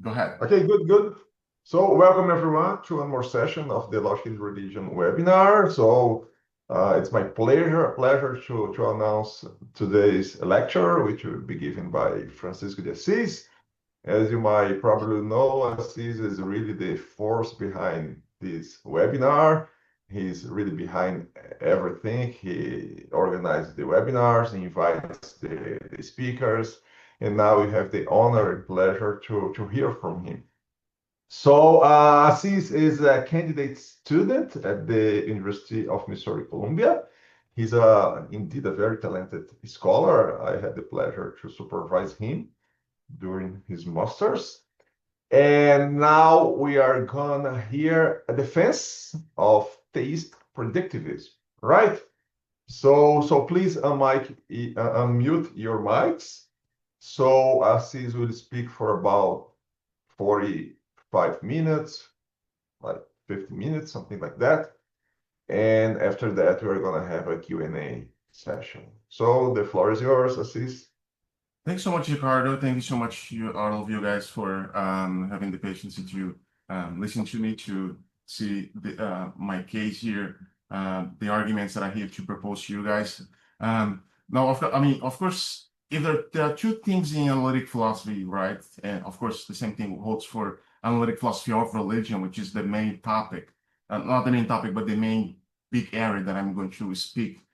Go ahead. Okay, good. So welcome everyone to one more session of the Logic and Religion webinar. So it's my pleasure to announce today's lecture, which will be given by Francisco de Assis. As you might probably know, Assis is really the force behind this webinar. He's really behind everything. He organizes the webinars, he invites the speakers, and now we have the honor and pleasure to hear from him. So Assis is a candidate student at the University of Missouri Columbia. He's indeed a very talented scholar. I had the pleasure to supervise him during his master's. And now we are gonna hear a defense of theistic predictivism, right? So please unmute your mics. So Assis will speak for about 45 minutes, like 50 minutes, something like that. And after that, we're going to have a Q&A session. So the floor is yours, Assis. Thanks so much, Ricardo. Thank you so much, all of you guys, for having the patience to listen to me, to see my case here, the arguments that I have to propose to you guys. Now, of course, if there are two things in analytic philosophy, right? And of course, the same thing holds for analytic philosophy of religion, which is the main topic, not the main topic, but the main big area that I'm going to speak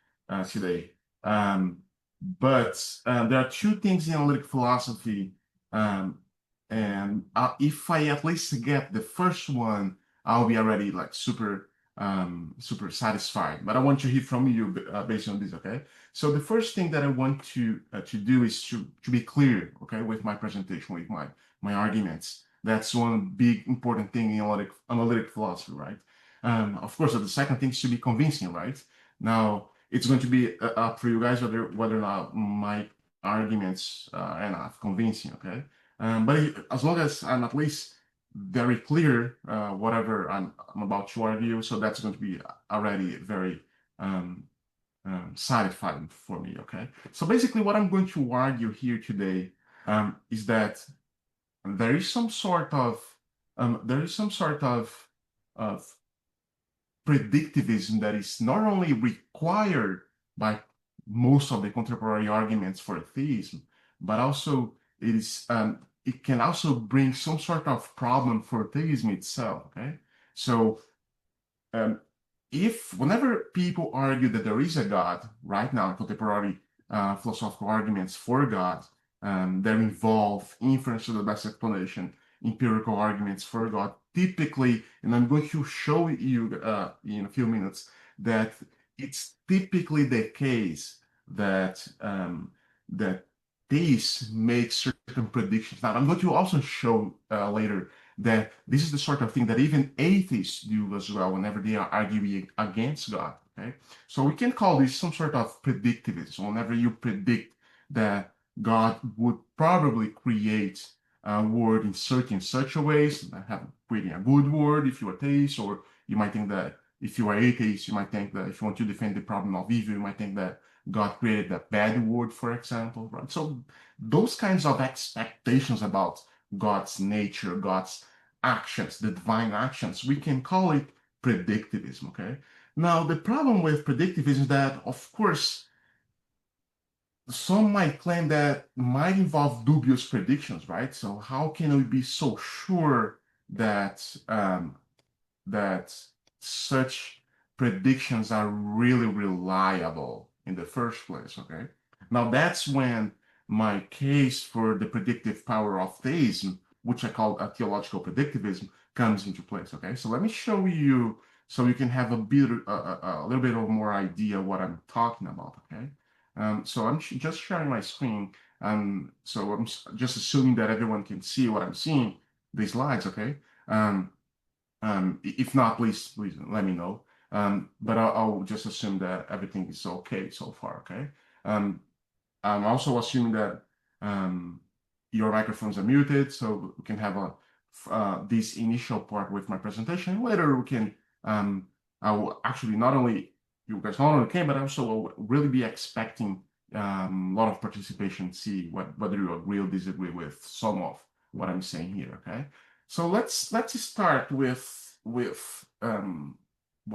today. But there are two things in analytic philosophy, and if I at least get the first one, I'll be already like super satisfied. But I want to hear from you based on this, okay? So the first thing that I want to do is to be clear, okay, with my presentation, with my arguments. That's one big important thing in analytic philosophy, right? Of course, the second thing is to be convincing, right? Now, it's going to be up for you guys whether or not my arguments are enough convincing, okay? But as long as I'm at least very clear whatever I'm about to argue, so that's going to be already very satisfying for me, okay? So basically what I'm going to argue here today is that there is some sort of predictivism that is not only required by most of the contemporary arguments for theism, but also it can also bring some sort of problem for theism itself. Okay, so if whenever people argue that there is a God right now, contemporary philosophical arguments for God that involve inference to the best explanation, empirical arguments for God, typically, and I'm going to show you in a few minutes that it's typically the case that that theists make certain predictions. Now, I'm going to also show later that this is the sort of thing that even atheists do as well whenever they are arguing against God. Okay, so we can call this some sort of predictivism. Whenever you predict that God would probably create a word in such a ways, creating a good word if you are atheist, or you might think that if you are atheist, you might think that if you want to defend the problem of evil, you might think that God created a bad word, for example, right? So those kinds of expectations about God's nature, God's actions, the divine actions, we can call it predictivism, okay? Now, the problem with predictivism is that, of course, some might claim that might involve dubious predictions, right? So how can we be so sure that that such predictions are really reliable in the first place? Okay. Now that's when my case for the predictive power of theism, which I call a theological predictivism, comes into place. Okay. So let me show you so you can have a little bit of more idea what I'm talking about. Okay. So I'm just sharing my screen. So I'm just assuming that everyone can see what I'm seeing, these slides, okay? If not, please let me know. But I'll just assume that everything is okay so far, okay? I'm also assuming that your microphones are muted, so we can have this initial part with my presentation. Later we can, I will actually not only you guys not only can, but also will really be expecting a lot of participation, see whether you agree or disagree with some of what I'm saying here. Okay, so let's start with what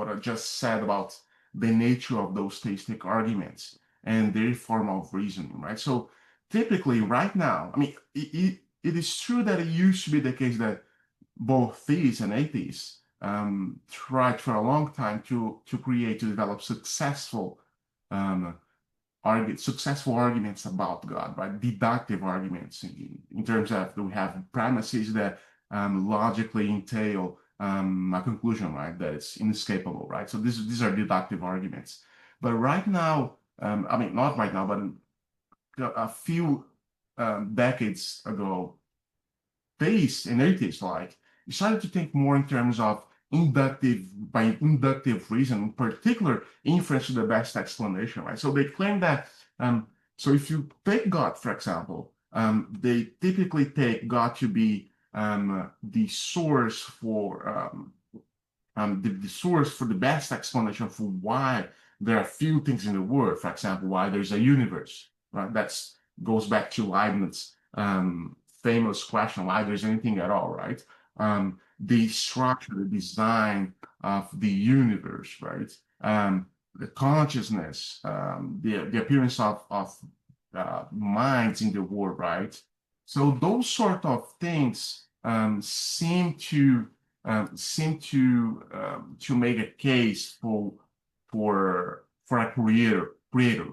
I just said about the nature of those theistic arguments and their form of reasoning, right? So typically, right now, I mean, it is true that it used to be the case that both theists and atheists tried for a long time to develop um, successful arguments about God, right? Deductive arguments in terms of we have premises that logically entail a conclusion, right? That it's inescapable, right? So these are deductive arguments. But right now, I mean, not right now, but a few decades ago, theists and atheists like decided to think more in terms of inductive reason, in particular inference to the best explanation, right? So they claim that so if you take God, for example, they typically take God to be the source for the source for the best explanation for why there are few things in the world. For example, why there's a universe, right? That's goes back to Leibniz famous question, why there's anything at all, right? The structure, the design of the universe, right? The consciousness, the appearance of minds in the world, right? So those sort of things seem to make a case for a creator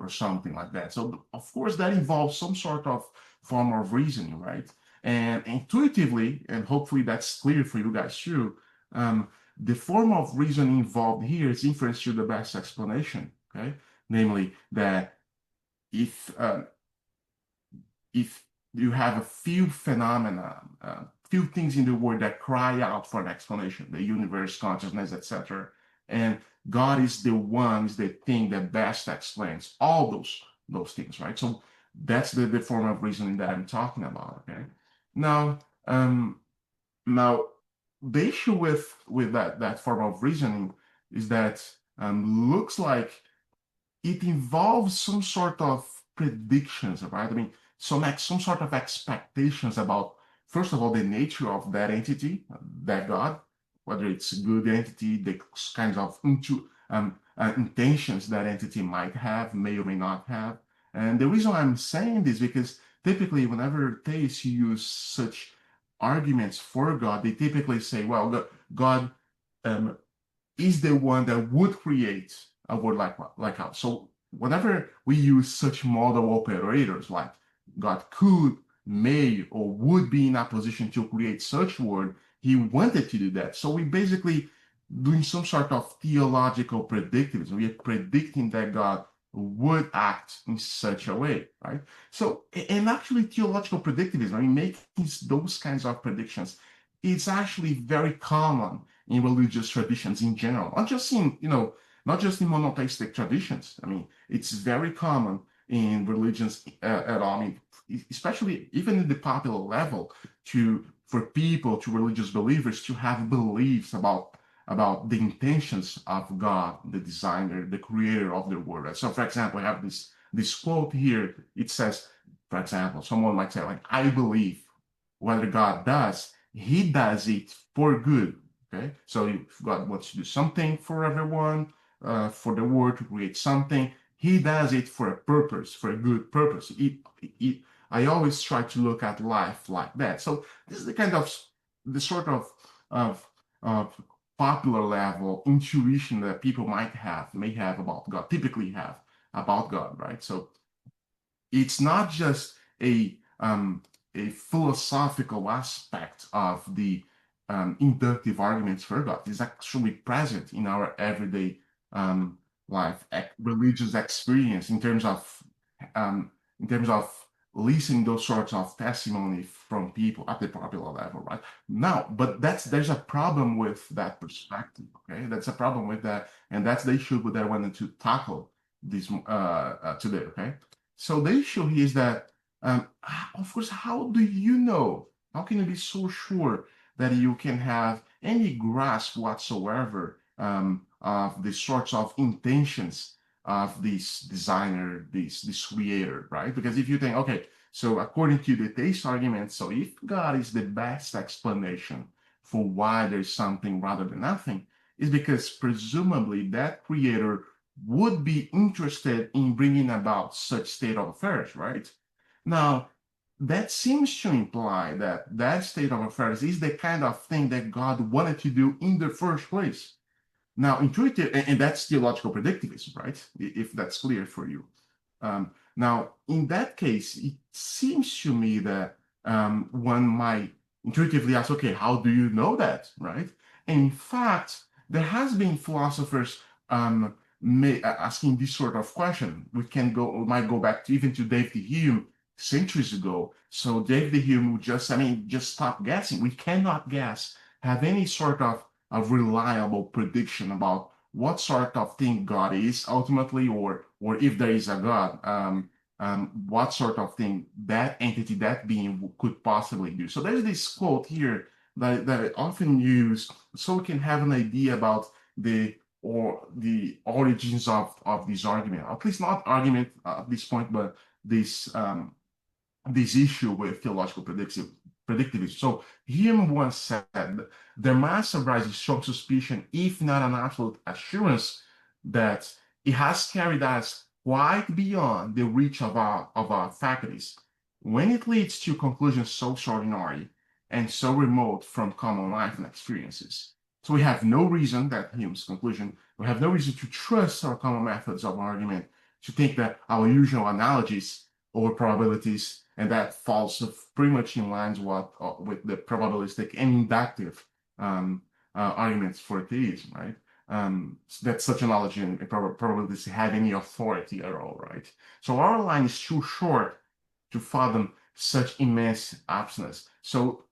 or something like that. So of course that involves some sort of form of reasoning, right? And intuitively, and hopefully that's clear for you guys too, the form of reasoning involved here is inference to the best explanation, okay? Namely that if you have a few phenomena, few things in the world that cry out for an explanation, the universe, consciousness, etc., and God is the thing that best explains all those things, right? So that's the form of reasoning that I'm talking about. Okay. Now, now the issue with that form of reasoning is that looks like it involves some sort of predictions, right? I mean, some sort of expectations about, first of all, the nature of that entity, that God, whether it's a good entity, the kinds of intentions that entity might have, may or may not have. And the reason I'm saying this because typically, whenever theists use such arguments for God, they typically say, well, God is the one that would create a word like us. So whenever we use such model operators like God could, may, or would be in a position to create such word, he wanted to do that. So we basically doing some sort of theological predictivism. We are predicting that God would act in such a way, right? So, and actually theological predictivism, I mean, making those kinds of predictions, it's actually very common in religious traditions in general, not just in monotheistic traditions. I mean, it's very common in religions at all. I mean, especially even in the popular level, for people, to religious believers, to have beliefs about the intentions of God, the designer, the creator of the world. So, for example, I have this quote here. It says, for example, someone might say, like, I believe whether God does, he does it for good. Okay, so if God wants to do something for everyone, for the world to create something, he does it for a purpose, for a good purpose. I always try to look at life like that. So this is the sort of popular level intuition that people may have about God, typically have about God, right? So it's not just a philosophical aspect of the inductive arguments for God. It's actually present in our everyday life, religious experience in terms of listening those sorts of testimony from people at the popular level, right? Now, but there's a problem with that perspective. Okay, that's a problem with that, and that's the issue that I wanted to tackle this today. Okay, so the issue here is that, of course, how do you know? How can you be so sure that you can have any grasp whatsoever of the sorts of intentions of this designer, this creator, right? Because if you think, okay, So according to the theist argument, so if God is the best explanation for why there's something rather than nothing, is because presumably that creator would be interested in bringing about such state of affairs, right? Now, that seems to imply that that state of affairs is the kind of thing that God wanted to do in the first place. Now, intuitive, and that's theological predictivism, right? If that's clear for you. Now, in that case, it seems to me that one might intuitively ask, okay, how do you know that, right? And in fact, there has been philosophers asking this sort of question. We might go back to even to David Hume centuries ago. So David Hume would just stop guessing. We cannot guess, have any sort of a reliable prediction about what sort of thing God is ultimately, or if there is a God, what sort of thing that entity, that being could possibly do. So there's this quote here that I often use so we can have an idea about the origins of this argument, at least not argument at this point, but this issue with theological predictivism. So Hume once said, there must arise a strong suspicion, if not an absolute assurance, that it has carried us quite beyond the reach of our faculties, when it leads to conclusions so extraordinary and so remote from common life and experiences. So we have no reason, that Hume's conclusion, we have no reason to trust our common methods of argument, to think that our usual analogies or probabilities, and that falls pretty much in line with the probabilistic and inductive arguments for theism, right? That such analogy and probabilities have any authority at all, right? So our line is too short to fathom such immense absence. So,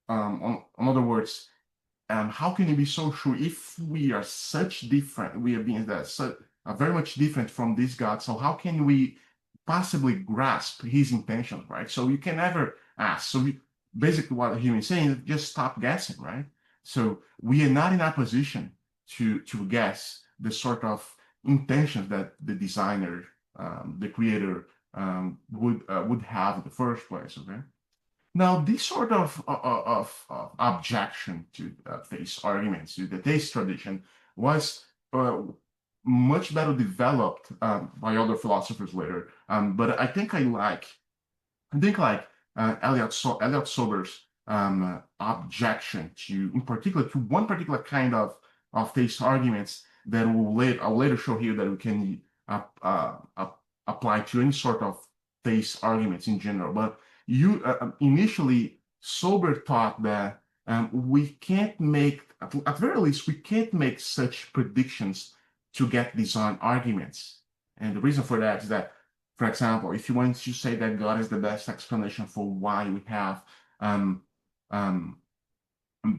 in other words, how can it be so sure if we are such different? We are beings that are very much different from this God. So how can we possibly grasp his intention, right? So you can never ask. So basically what Hume is saying is just stop guessing, right? So we are not in a position to guess the sort of intentions that the designer, the creator, would have in the first place, okay? Now, this sort of objection to theist arguments, to the theist tradition, was much better developed by other philosophers later. But I think Eliot Sober's objection to, in particular, to one particular kind of theist arguments that I'll later show here that we can apply to any sort of theist arguments in general. But initially, Sober thought that we can't make, at very least, we can't make such predictions to get design arguments. And the reason for that is that, for example, if you want to say that God is the best explanation for why we have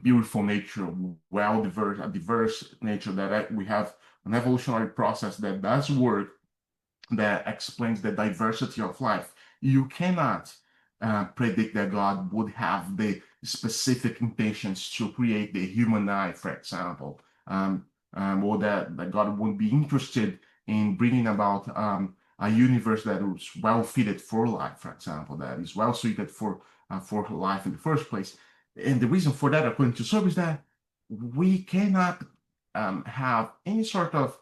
beautiful nature, a diverse nature, that we have an evolutionary process that does work, that explains the diversity of life, you cannot predict that God would have the specific intentions to create the human eye, for example, or that God would be interested in bringing about a universe that is well fitted for life, for example, that is well suited for life in the first place. And the reason for that, according to Sober, is that we cannot have any sort of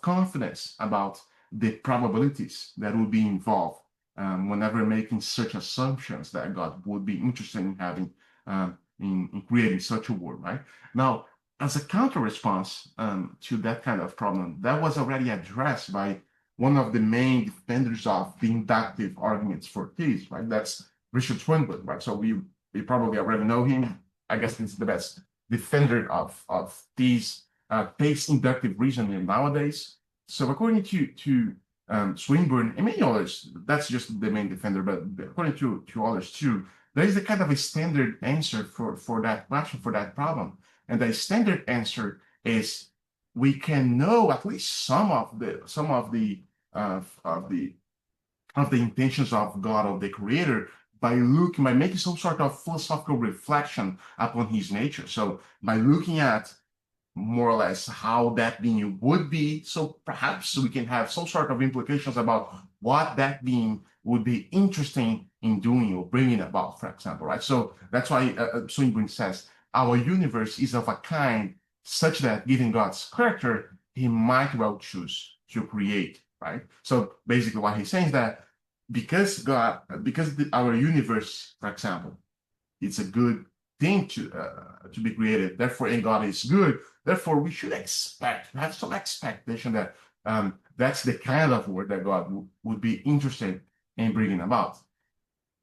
confidence about the probabilities that will be involved whenever making such assumptions that God would be interested in having in creating such a world, right? Now, as a counter response to that kind of problem, that was already addressed by one of the main defenders of the inductive arguments for theism, right? That's Richard Swinburne, right? So we probably already know him. I guess he's the best defender of these theist inductive reasoning nowadays. So according to Swinburne and many others, that's just the main defender, but according to others too, there is a kind of a standard answer for that question, for that problem. And the standard answer is we can know at least some of the intentions of God, of the creator, by making some sort of philosophical reflection upon his nature. So by looking at more or less how that being would be, so perhaps we can have some sort of implications about what that being would be interesting in doing or bringing about, for example, right? So that's why Swinburne says our universe is of a kind such that given God's character, he might well choose to create, right? So basically what he's saying is that because our universe, for example, it's a good thing to be created, therefore, and God is good, therefore we should have some expectation that that's the kind of work that God would be interested in bringing about.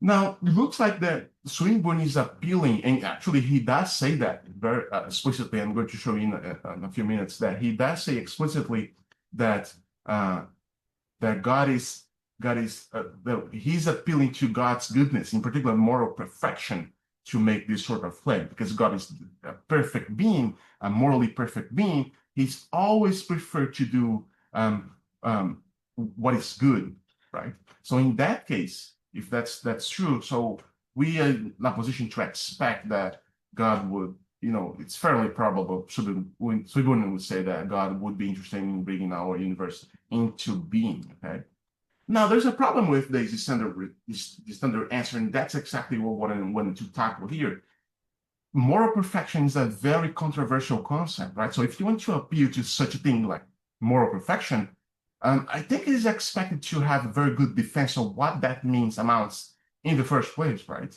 Now, it looks like that Swinburne is appealing, and actually he does say that very explicitly. I'm going to show you in a few minutes that he does say explicitly that that he's appealing to God's goodness, in particular moral perfection, to make this sort of claim, because God is a perfect being, a morally perfect being. He's always preferred to do what is good, right? So in that case, if that's true, so we are in a position to expect that God would, it's fairly probable, Swinburne would say that God would be interested in bringing our universe into being, okay? Now, there's a problem with the standard answer, and that's exactly what I wanted to tackle here. Moral perfection is a very controversial concept, right? So if you want to appeal to such a thing like moral perfection, I think it is expected to have a very good defense of what that amounts in the first place, right?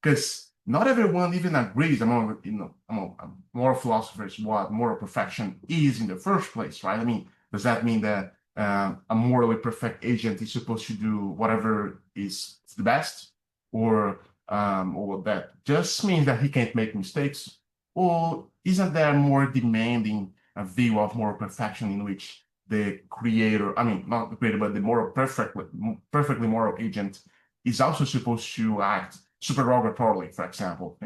Because not everyone even agrees among moral philosophers what moral perfection is in the first place, right? I mean, does that mean that a morally perfect agent is supposed to do whatever is the best, or that just means that he can't make mistakes? Or isn't there a more demanding view of moral perfection in which the creator, I mean, not the creator, but the perfectly moral agent is also supposed to act supererogatorily, for example,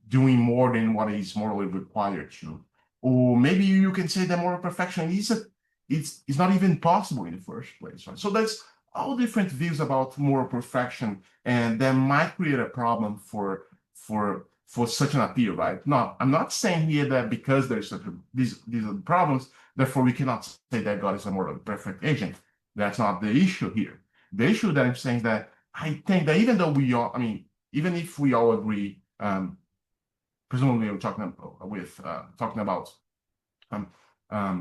doing more than what is morally required to? Or maybe you can say that moral perfection it's not even possible in the first place, right? So that's all different views about moral perfection, and that might create a problem for such an appeal, right? No, I'm not saying here that because there's these are the problems, therefore we cannot say that God is a morally perfect agent. That's not the issue here. The issue that I'm saying is that I think that even if we all agree, presumably we're talking about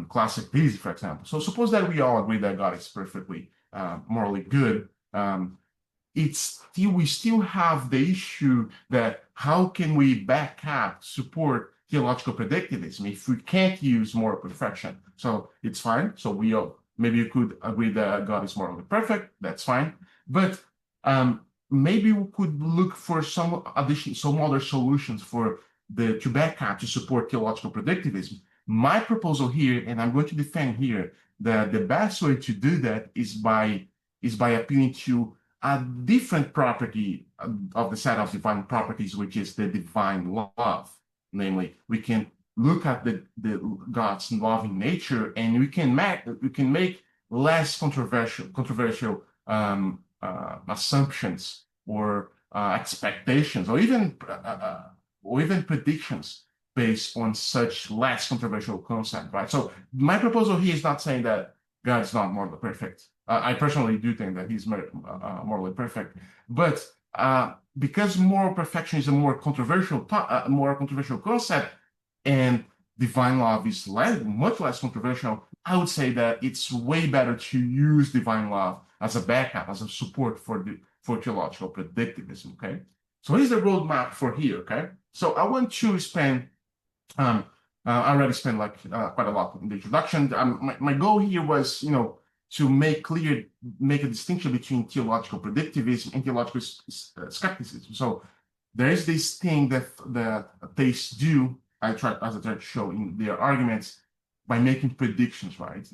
classic theism, for example. So suppose that we all agree that God is perfectly morally good. We still have the issue that how can we support theological predictivism if we can't use moral perfection? So it's fine. So maybe you could agree that God is morally perfect. That's fine. But maybe we could look for some other solutions to support theological predictivism. My proposal here, and I'm going to defend here, that the best way to do that is by appealing to a different property of the set of divine properties, which is the divine love. Namely, we can look at the God's loving nature, and we can make less controversial assumptions or expectations, or even predictions based on such less controversial concept, right? So my proposal here is not saying that God is not morally perfect. I personally do think that he's morally perfect, but because moral perfection is a more controversial concept, and divine love is much less controversial, I would say that it's way better to use divine love as a backup, as a support for theological predictivism. Okay, so here's the roadmap for here. Okay, so I want to spend. I already spent quite a lot in the introduction. My goal here was, to make a distinction between theological predictivism and theological skepticism. So there is this thing that the theists do, as I tried to show in their arguments, by making predictions, right?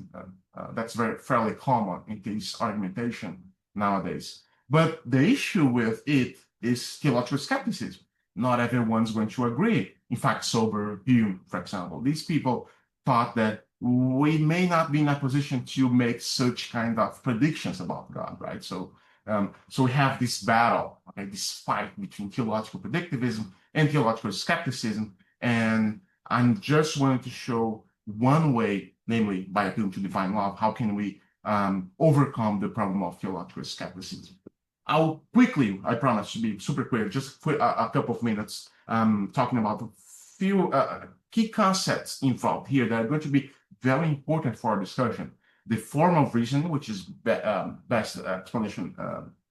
That's fairly common in theist argumentation nowadays. But the issue with it is theological skepticism. Not everyone's going to agree. In fact, Sober, Hume, for example, these people thought that we may not be in a position to make such kind of predictions about God, right? So we have this battle, this fight between theological predictivism and theological skepticism. And I'm just wanting to show one way, namely by appealing to divine love, how can we overcome the problem of theological skepticism. I'll quickly, I promise to be super quick, just a couple of minutes, talking about a few key concepts involved here that are going to be very important for our discussion. The form of reason, which is best explanation,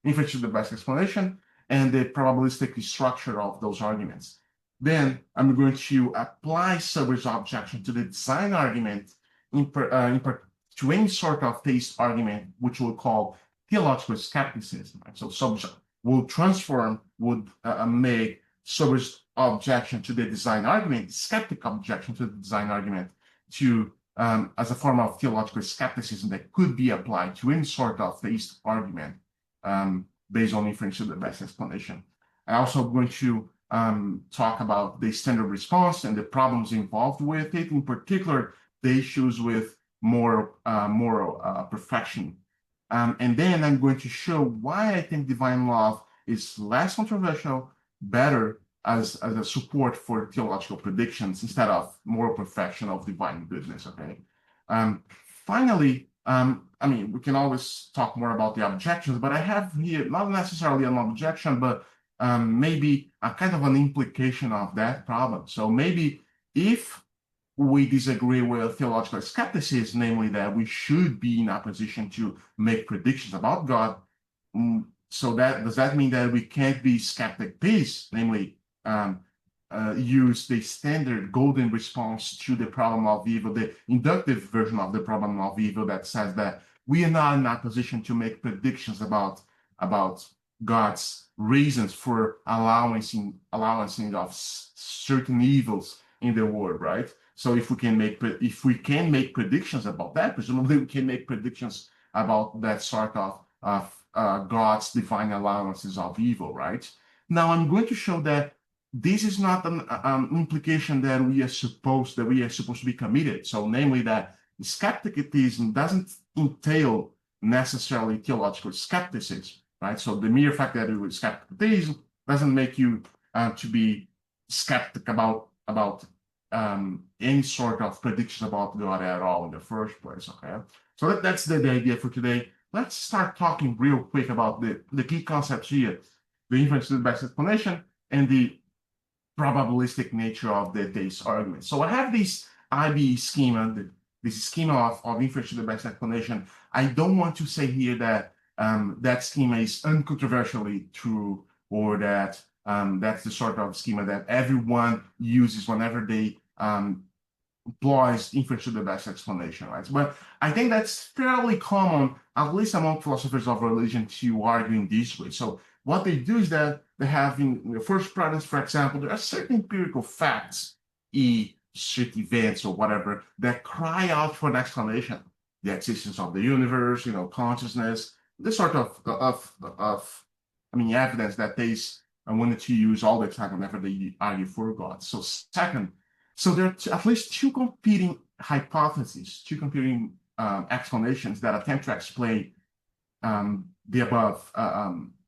inference to the best explanation, and the probabilistic structure of those arguments. Then I'm going to apply Sober's objection to the design argument to any sort of theist argument, which we'll call theological skepticism. Right? So Sober would make Sober's objection to the design argument, skeptic objection to the design argument, to as a form of theological skepticism that could be applied to any sort of theist argument based on inference to the best explanation. I'm also going to talk about the standard response and the problems involved with it, in particular, the issues with moral perfection. And then I'm going to show why I think divine love is less controversial, better as a support for theological predictions instead of moral perfection of divine goodness, okay? Finally, I mean, we can always talk more about the objections, but I have here not necessarily an objection, but maybe a kind of an implication of that problem. So maybe if we disagree with theological skepticism, namely that we should be in a position to make predictions about God, so does that mean that we can't be skeptic theists, namely use the standard golden response to the problem of evil, the inductive version of the problem of evil that says that we are not in a position to make predictions about God's reasons for allowing of certain evils in the world, right? So if we can make predictions about that, presumably we can make predictions about that sort of God's divine allowances of evil, right? Now I'm going to show that this is not an implication that we are supposed to be committed. So namely that skepticism doesn't entail necessarily theological skepticism, right? So the mere fact that it was skepticism doesn't make you to be skeptic about any sort of prediction about God at all in the first place, okay? So that's the idea for today. Let's start talking real quick about the key concepts here, the inference to the best explanation and the probabilistic nature of the theist argument. So I have this IB schema, this schema of inference to the best explanation. I don't want to say here that that schema is uncontroversially true, or that that's the sort of schema that everyone uses whenever they employs inference to the best explanation, right? But I think that's fairly common, at least among philosophers of religion, to argue in this way. So what they do is that they have in the first premise, for example, there are certain empirical facts, street events or whatever, that cry out for an explanation. The existence of the universe, consciousness, this sort of evidence that they wanted to use all the time whenever they argue for God. So second, so there are at least two competing hypotheses, two competing explanations that attempt to explain the above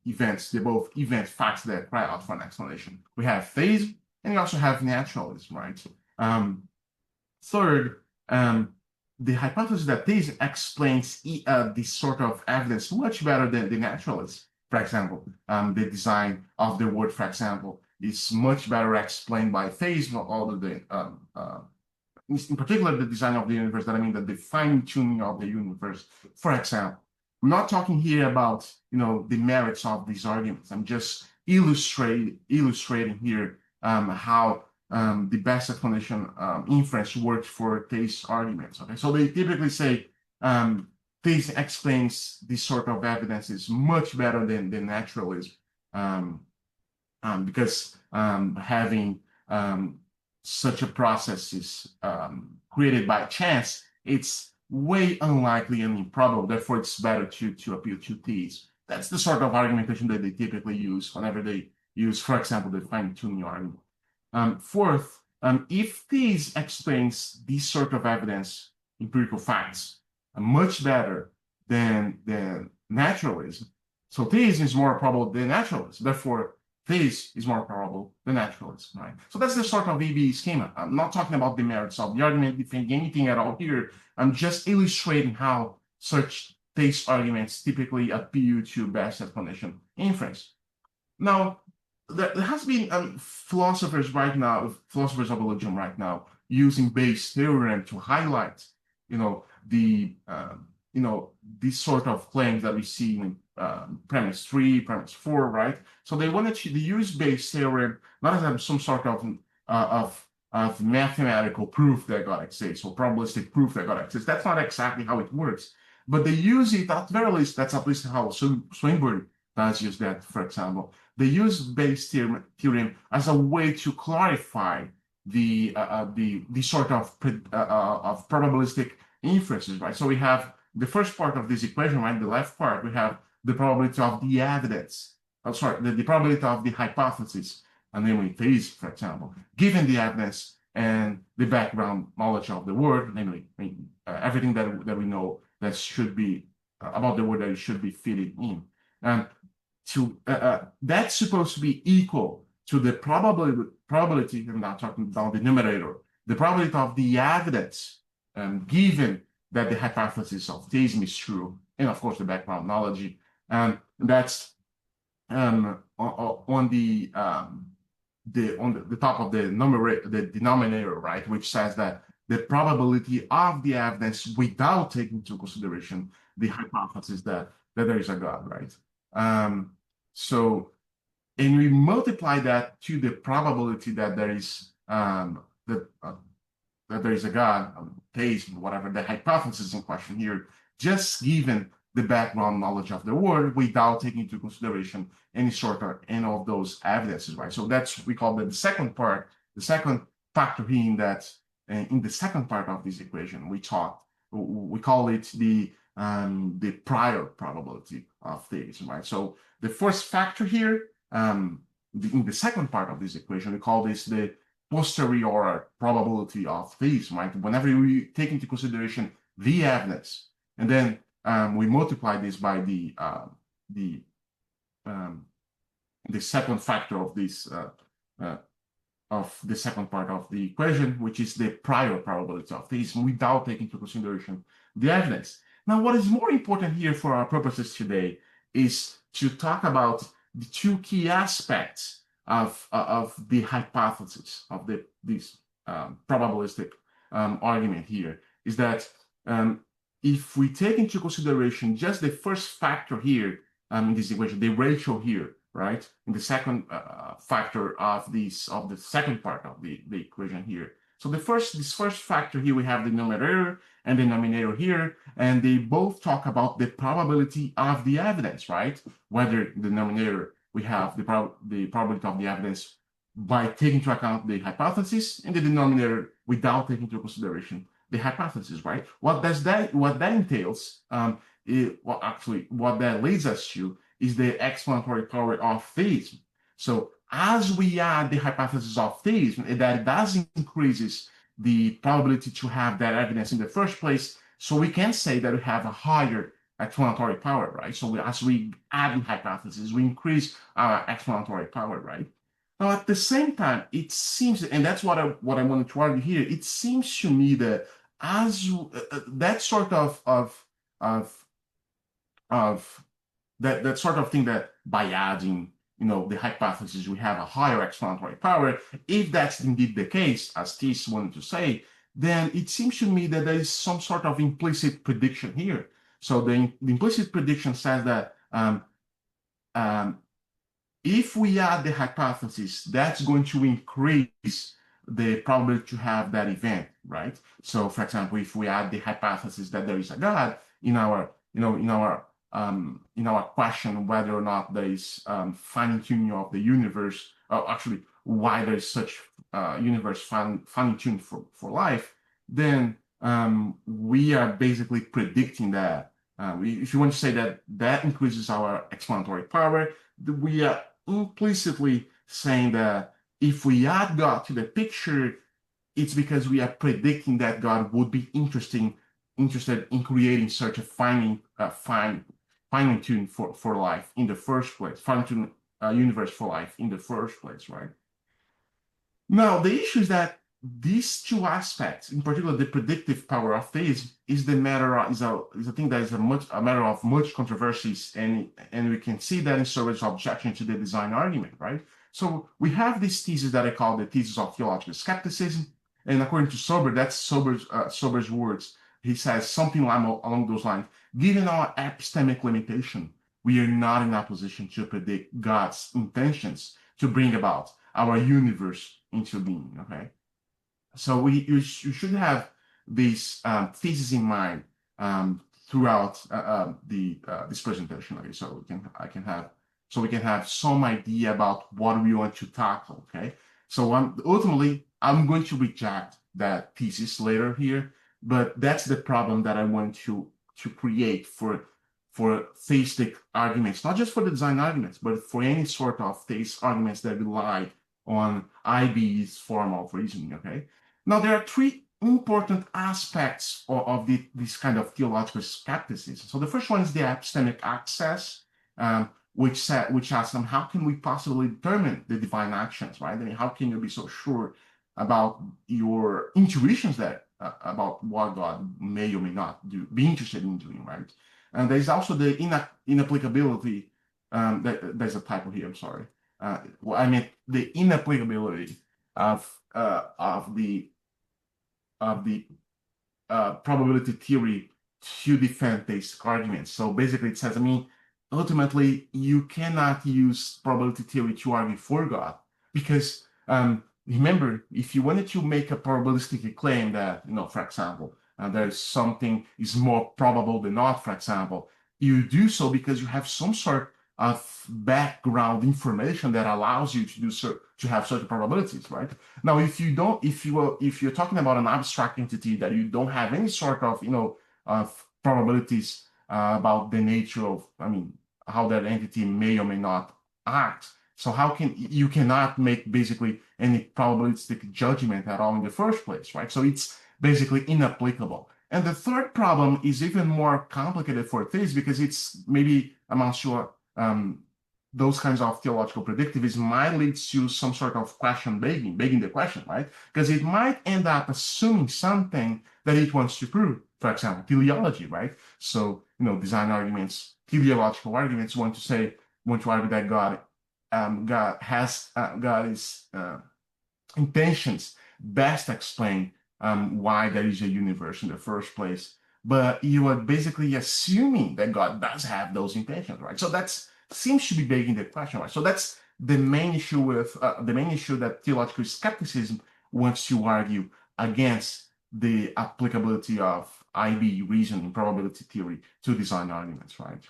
events, the above event facts that cry out for an explanation. We have theism, and we also have naturalism, right? Third, the hypothesis that theism explains this sort of evidence much better than the naturalists. For example, the design of the world, for example, is much better explained by theism, although in particular the design of the universe, that I mean the fine-tuning of the universe. For example, I'm not talking here about the merits of these arguments. I'm just illustrating here how the best explanation inference works for theist arguments. Okay, so they typically say theism explains this sort of evidence is much better than naturalism, because having such a process is created by chance, it's way unlikely and improbable. Therefore, it's better to appeal to theism. That's the sort of argumentation that they typically use whenever they use, for example, the fine-tuning argument. Fourth, if theism explains this sort of evidence, empirical facts, much better than naturalism, so theism is more probable than naturalism. Therefore, theism is more probable than naturalism, right? So that's the sort of EB schema. I'm not talking about the merits of the argument, defending anything at all here. I'm just illustrating how such theist arguments typically appeal to best explanation inference. Now, there has been philosophers right now, philosophers of religion right now, using Bayes' theorem to highlight, these sort of claims that we see in premise 3, premise 4, right? So they wanted to use Bayes' theorem not as some sort of mathematical proof that God exists or probabilistic proof that God exists. That's not exactly how it works, but they use it at very least. That's at least how Swinburne does use that, for example. They use Bayes' theorem as a way to clarify the sort of probabilistic inferences, right? So we have the first part of this equation, right? The left part, we have the probability of the evidence. The probability of the hypothesis, and namely theism, for example, given the evidence and the background knowledge of the word, namely everything that we know that should be about the word that it should be fitted in. And that's supposed to be equal to the probability, I'm not talking about the numerator, the probability of the evidence given that the hypothesis of theism is true, and of course the background knowledge, and that's on the top of the numerator, the denominator, right, which says that the probability of the evidence without taking into consideration the hypothesis that there is a God, right? And we multiply that to the probability that there is that there is a God, theism, whatever the hypothesis in question here, just given the background knowledge of the word without taking into consideration any of those evidences, right? So that's, we call that the second part, the second factor here in that, in the second part of this equation, we call it the prior probability of theism, right? So the first factor here, in the second part of this equation, we call this the posterior probability of theism, right? Whenever we take into consideration the evidence, and then we multiply this by the second factor of this of the second part of the equation, which is the prior probability of theism, without taking into consideration the evidence. Now, what is more important here for our purposes today is to talk about the two key aspects of the hypothesis of this probabilistic argument here, is that if we take into consideration just the first factor here in this equation, the ratio here, right, in the second factor of the second part of the equation here. So this first factor here, we have the numerator and the denominator here, and they both talk about the probability of the evidence, right? Whether the numerator, we have the probability of the evidence by taking into account the hypothesis, and the denominator without taking into consideration the hypothesis, right? What that entails, what that leads us to is the explanatory power of theism. So as we add the hypothesis of theism, that does increases the probability to have that evidence in the first place. So we can say that we have a higher explanatory power, right? So as we add the hypothesis, we increase our explanatory power, right? Now, at the same time, it seems, and that's what I wanted to argue here, it seems to me that as that sort of that sort of thing, that by adding the hypothesis, we have a higher explanatory power. If that's indeed the case, as Thies wanted to say, then it seems to me that there is some sort of implicit prediction here. So the implicit prediction says that if we add the hypothesis, that's going to increase the probability to have that event, right? So, for example, if we add the hypothesis that there is a God in our question whether or not there is fine-tuning of the universe, or actually why there is such universe fine-tuned for life, then we are basically predicting that. If you want to say that increases our explanatory power, we are implicitly saying that if we add God to the picture, it's because we are predicting that God would be interested in creating such a fine-tune for life in the first place, fine-tune universe for life in the first place, right? Now, the issue is that these two aspects, in particular, the predictive power of theism, is the matter of, is a thing that is a matter of much controversies, and we can see that in Sober's objection to the design argument, right? So we have this thesis that I call the thesis of theological skepticism, and according to Sober, that's Sober's words. He says something along those lines. Given our epistemic limitation, we are not in a position to predict God's intentions to bring about our universe into being. Okay, so you should have this thesis in mind throughout this presentation. Okay, so we can have some idea about what we want to tackle. Okay, so ultimately I'm going to reject that thesis later here, but that's the problem that I want to create for theistic arguments, not just for the design arguments, but for any sort of theist arguments that rely on IB's form of reasoning. Okay. Now, there are three important aspects of this kind of theological skepticism. So the first one is the epistemic access, which asks them, how can we possibly determine the divine actions, right? I mean, how can you be so sure about your intuitions that about what God may or may not be interested in doing, right? And there's also the inapplicability. There's a typo here. I'm sorry. I meant the inapplicability of the probability theory to defend theistic arguments. So basically, it says, I mean, ultimately, you cannot use probability theory to argue for God because remember, if you wanted to make a probabilistic claim that, for example, there's something is more probable than not, for example, you do so because you have some sort of background information that allows you to have certain probabilities, right? Now, if you're talking about an abstract entity that you don't have any sort of, of probabilities about the nature of, how that entity may or may not act. So you cannot make basically any probabilistic judgment at all in the first place, right? So it's basically inapplicable. And the third problem is even more complicated for theists because it's maybe amounts to those kinds of theological predictivism might lead to some sort of question begging the question, right? Because it might end up assuming something that it wants to prove. For example, teleology, right? So, design arguments, teleological arguments want to argue that God's intentions best explain why there is a universe in the first place. But you are basically assuming that God does have those intentions, right? So that seems to be begging the question, right? So that's the main issue that theological skepticism wants to argue against the applicability of IB reasoning, probability theory, to design arguments, right?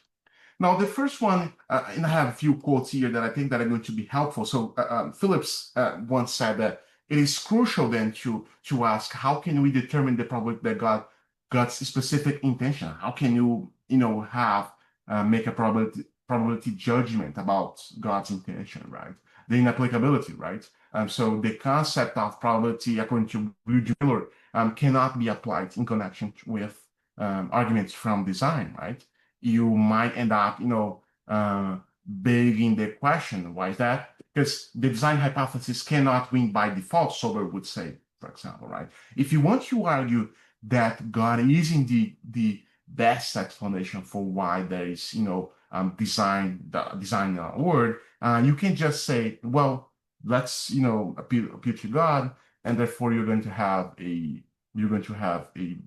Now, the first one, and I have a few quotes here that I think that are going to be helpful. So Phillips once said that it is crucial then to ask, how can we determine the probability that God's specific intention? How can you, make a probability judgment about God's intention, right? The inapplicability, right? So the concept of probability, according to Miller, cannot be applied in connection with arguments from design, right? You might end up, begging the question. Why is that? Because the design hypothesis cannot win by default, Sober would say, for example, right? If you want to argue that God is indeed the best explanation for why there is, design word, you can just say, well, let's, appeal to God, and therefore you're going to have a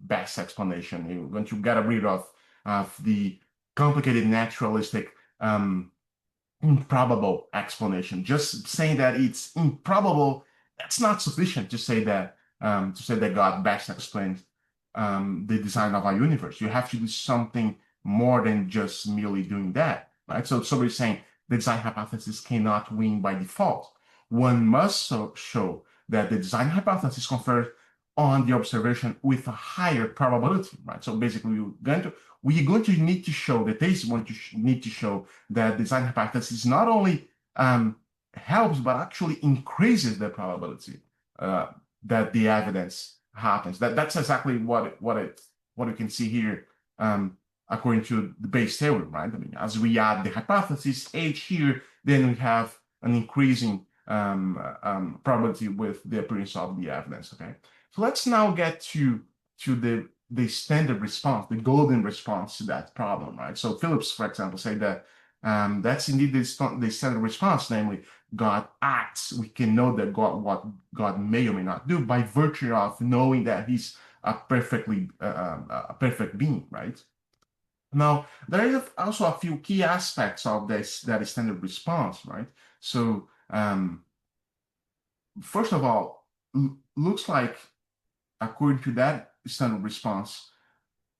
best explanation. You're going to get rid of the complicated naturalistic improbable explanation. Just saying that it's improbable, that's not sufficient to say that God best explains the design of our universe. You have to do something more than just merely doing that, right? So we're saying the design hypothesis cannot win by default. One must show that the design hypothesis confers on the observation with a higher probability, right? So basically, we're going to need to show, the theist need to show that design hypothesis not only helps, but actually increases the probability that the evidence happens. That's exactly what you can see here according to the Bayes theorem, right? As we add the hypothesis H here, then we have an increasing probability with the appearance of the evidence. Okay, so let's now get to the standard response, the golden response to that problem, right? So Phillips, for example, said that that's indeed the standard response, namely God acts. We can know that what God may or may not do by virtue of knowing that He's a perfect being, right? Now, there is also a few key aspects of that standard response, right? So, first of all, looks like according to that standard response,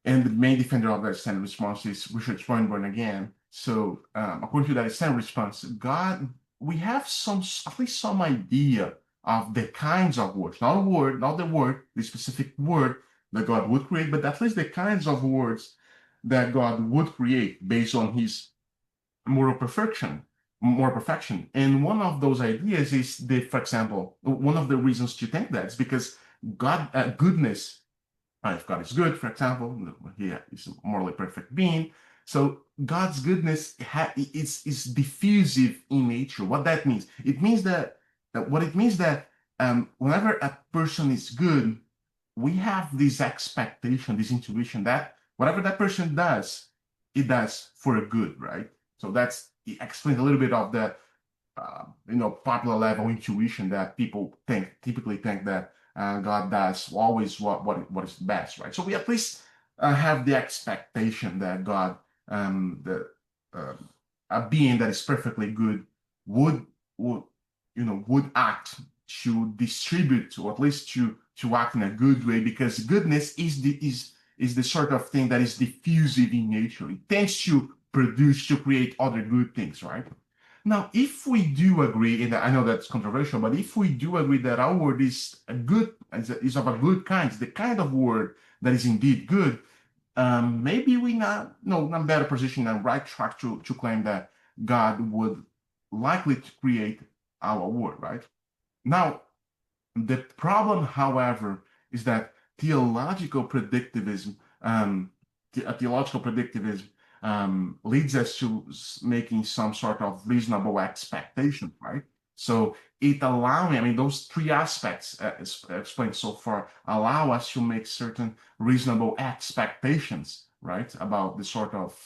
and the main defender of that standard response is Richard Swinburne again. So, according to that standard response, we have at least some idea of the kinds of words, not the specific word that God would create, but at least the kinds of words that God would create based on His moral perfection. And one of those ideas is for example, one of the reasons to think that is because goodness. If God is good, for example, He is a morally perfect being. So God's goodness is diffusive in nature. What that means? It means that whenever a person is good, we have this expectation, this intuition that whatever that person does, it does for a good, right? So it explains a little bit of the popular level intuition that people typically think that God does always what is best, right? So we at least have the expectation that God, a being that is perfectly good, would act to distribute, or at least to act in a good way, because goodness is the sort of thing that is diffusive in nature. It tends to create other good things, right? Now, if we do agree, and I know that's controversial, but if we do agree that our word is of a good kind, the kind of word that is indeed good, maybe we not better position and right track to claim that God would likely to create our word, right? Now, the problem, however, is that theological predictivism leads us to making some sort of reasonable expectation, right? So those three aspects explained so far allow us to make certain reasonable expectations, right, about the sort of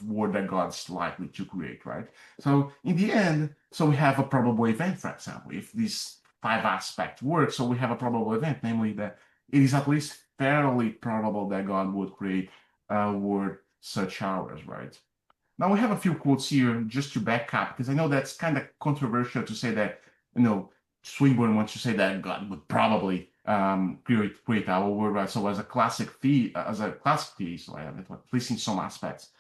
word that God's likely to create, right? So in the end, we have a probable event, for example, if these five aspects work. So we have a probable event, namely that it is at least fairly probable that God would create a word such ours, right? Now we have a few quotes here just to back up, because I know that's kind of controversial to say that, Swinburne wants to say that God would probably create our word, right? So as a classic theist, at least in some aspects,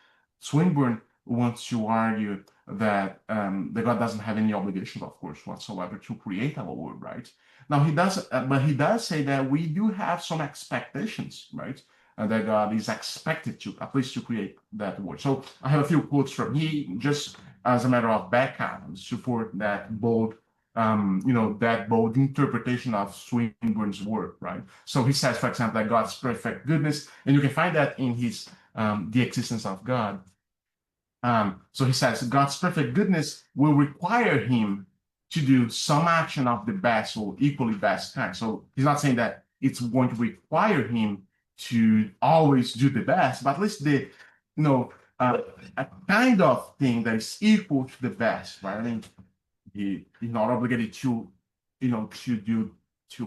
Swinburne wants to argue that God doesn't have any obligation, of course, whatsoever to create our word, right? Now but he does say that we do have some expectations, right? That God is expected to, at least to create that word. So I have a few quotes from him, just as a matter of backup, support that bold interpretation of Swinburne's work, right? So he says, for example, that God's perfect goodness, and you can find that in his The Existence of God. So he says, God's perfect goodness will require him to do some action of the best or equally best kind. So he's not saying that it's going to require him to always do the best, but at least a kind of thing that is equal to the best, right? I mean, he's not obligated to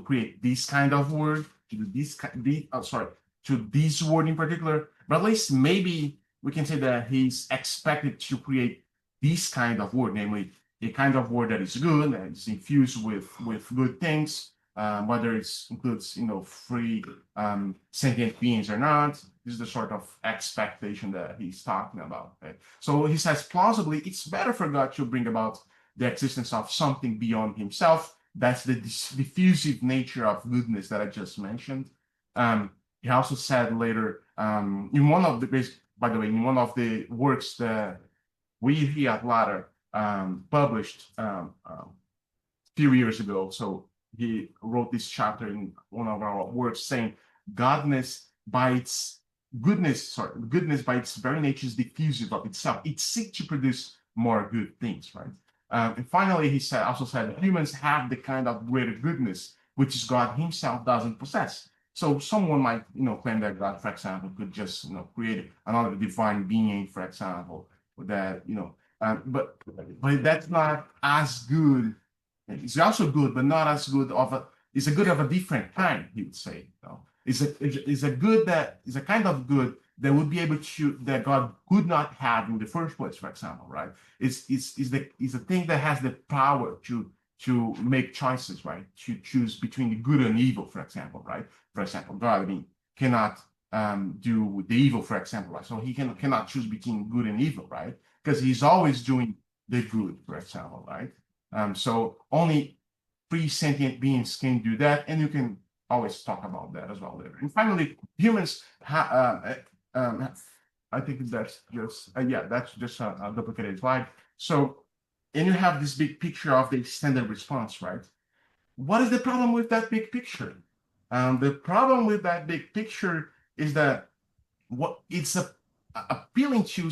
create this kind of word, to this word in particular, but at least maybe we can say that he's expected to create this kind of word, namely a kind of word that is good, that is infused with good things, whether it includes free sentient beings or not. This is the sort of expectation that he's talking about. Okay? So he says plausibly it's better for God to bring about the existence of something beyond himself. That's the diffusive nature of goodness that I just mentioned. He also said later, in one of the works that we here at Ladder published a few years ago. So he wrote this chapter in one of our works saying goodness by its very nature is diffusive of itself. It seeks to produce more good things, right? And finally, he also said humans have the kind of greater goodness which is God Himself doesn't possess. So someone might, claim that God, for example, could just, create another divine being, for example, that, but that's not as good. It's also good, but not as good of a. It's a good of a different kind, he would say. It's a good that is a kind of good that would be able to that God could not have in the first place, for example, right? It's a thing that has the power to make choices, right? To choose between the good and evil, for example, right? For example, God, cannot do the evil, for example, right? So he cannot choose between good and evil, right? Because he's always doing the good, for example, right? So only free sentient beings can do that, and you can always talk about that as well later. And finally, humans I think that's just that's just a duplicated slide. So, and you have this big picture of the extended response, right? What is the problem with that big picture? The problem with that big picture is that it's appealing to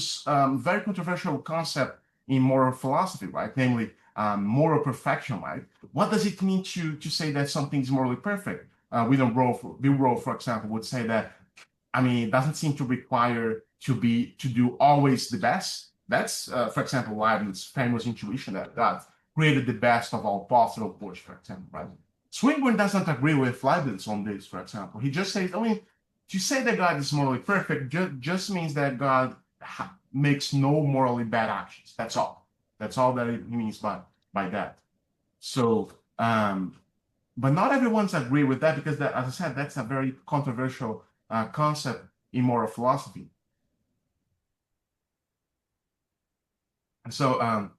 very controversial concept in moral philosophy, right? Namely, moral perfection, right? What does it mean to say that something is morally perfect? Bill Rowe, for example, would say that. It doesn't seem to require to do always the best. That's, for example, Leibniz's famous intuition that God created the best of all possible worlds, for example, right? Swinburne doesn't agree with Leibniz on this, for example. He just says, to say that God is morally perfect just means that God makes no morally bad actions. That's all. That's all that he means by that. So, but not everyone's agree with that because, as I said, that's a very controversial concept in moral philosophy. And so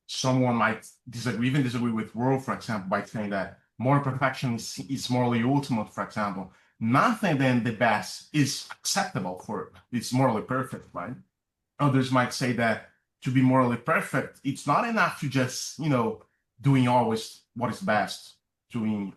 someone might disagree with Rowe, for example, by saying that moral perfection is morally ultimate, for example. Nothing than the best is acceptable it's morally perfect, right? Others might say that to be morally perfect, it's not enough to just, doing always what is best, to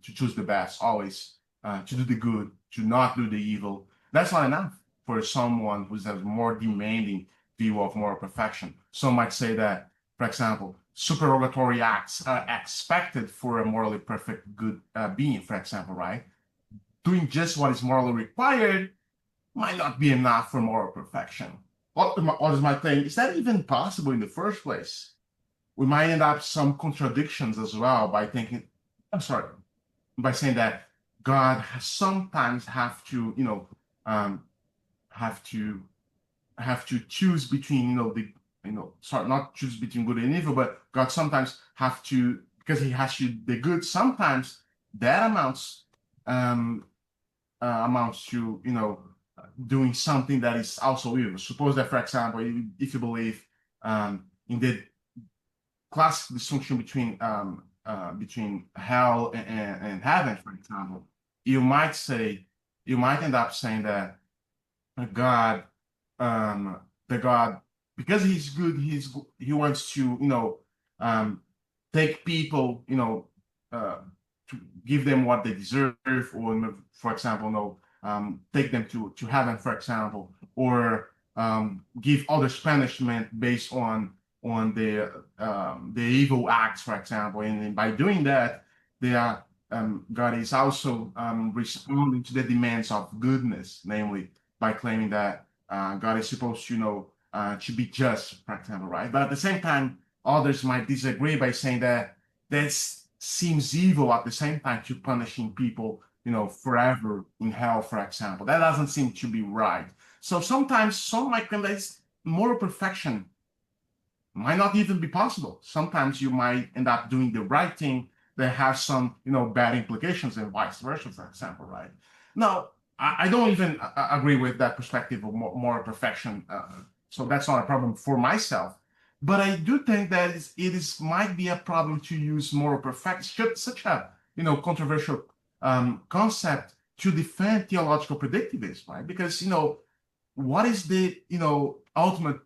choose the best, always, to do the good, to not do the evil. That's not enough for someone who has a more demanding view of moral perfection. Some might say that, for example, supererogatory acts are expected for a morally perfect good being, for example, right? Doing just what is morally required might not be enough for moral perfection. Others might think, is that even possible in the first place? We might end up some contradictions as well by saying that God sometimes have to choose between not choose between good and evil, but God sometimes have to, because he has to the good. Sometimes that amounts to doing something that is also evil. Suppose that, for example, if you believe in the classic distinction between hell and heaven, for example, you might end up saying that God, because he's good, he wants to take people, to give them what they deserve, or for example, take them to heaven, for example, or give others punishment based on the evil acts, for example, and by doing that, God is also responding to the demands of goodness, namely by claiming that God is supposed to be just, for example, right? But at the same time, others might disagree by saying that this seems evil at the same time to punishing people, forever in hell, for example. That doesn't seem to be right. So sometimes some might claim that moral perfection might not even be possible. Sometimes you might end up doing the right thing that has some, bad implications, and vice versa, for example, right? Now, I don't even agree with that perspective of moral perfection. So that's not a problem for myself. But I do think that it might be a problem to use moral perfection, such a controversial concept, to defend theological predictivism, right? Because what is the ultimate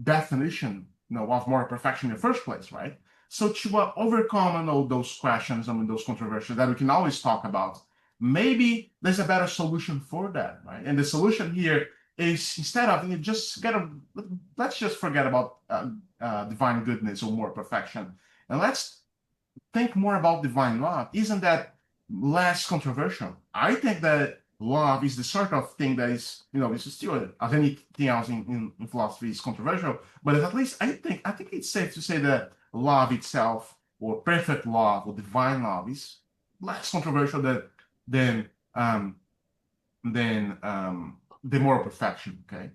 definition of moral perfection in the first place, right? So to overcome those questions, those controversies that we can always talk about, maybe there's a better solution for that, right? And the solution here is instead of let's just forget about divine goodness or moral perfection, and let's think more about divine love. Isn't that less controversial? I think that love is the sort of thing that is, it's still, as anything else in philosophy, is controversial. But at least I think it's safe to say that love itself, or perfect love, or divine love, is less controversial than um, the moral perfection. Okay.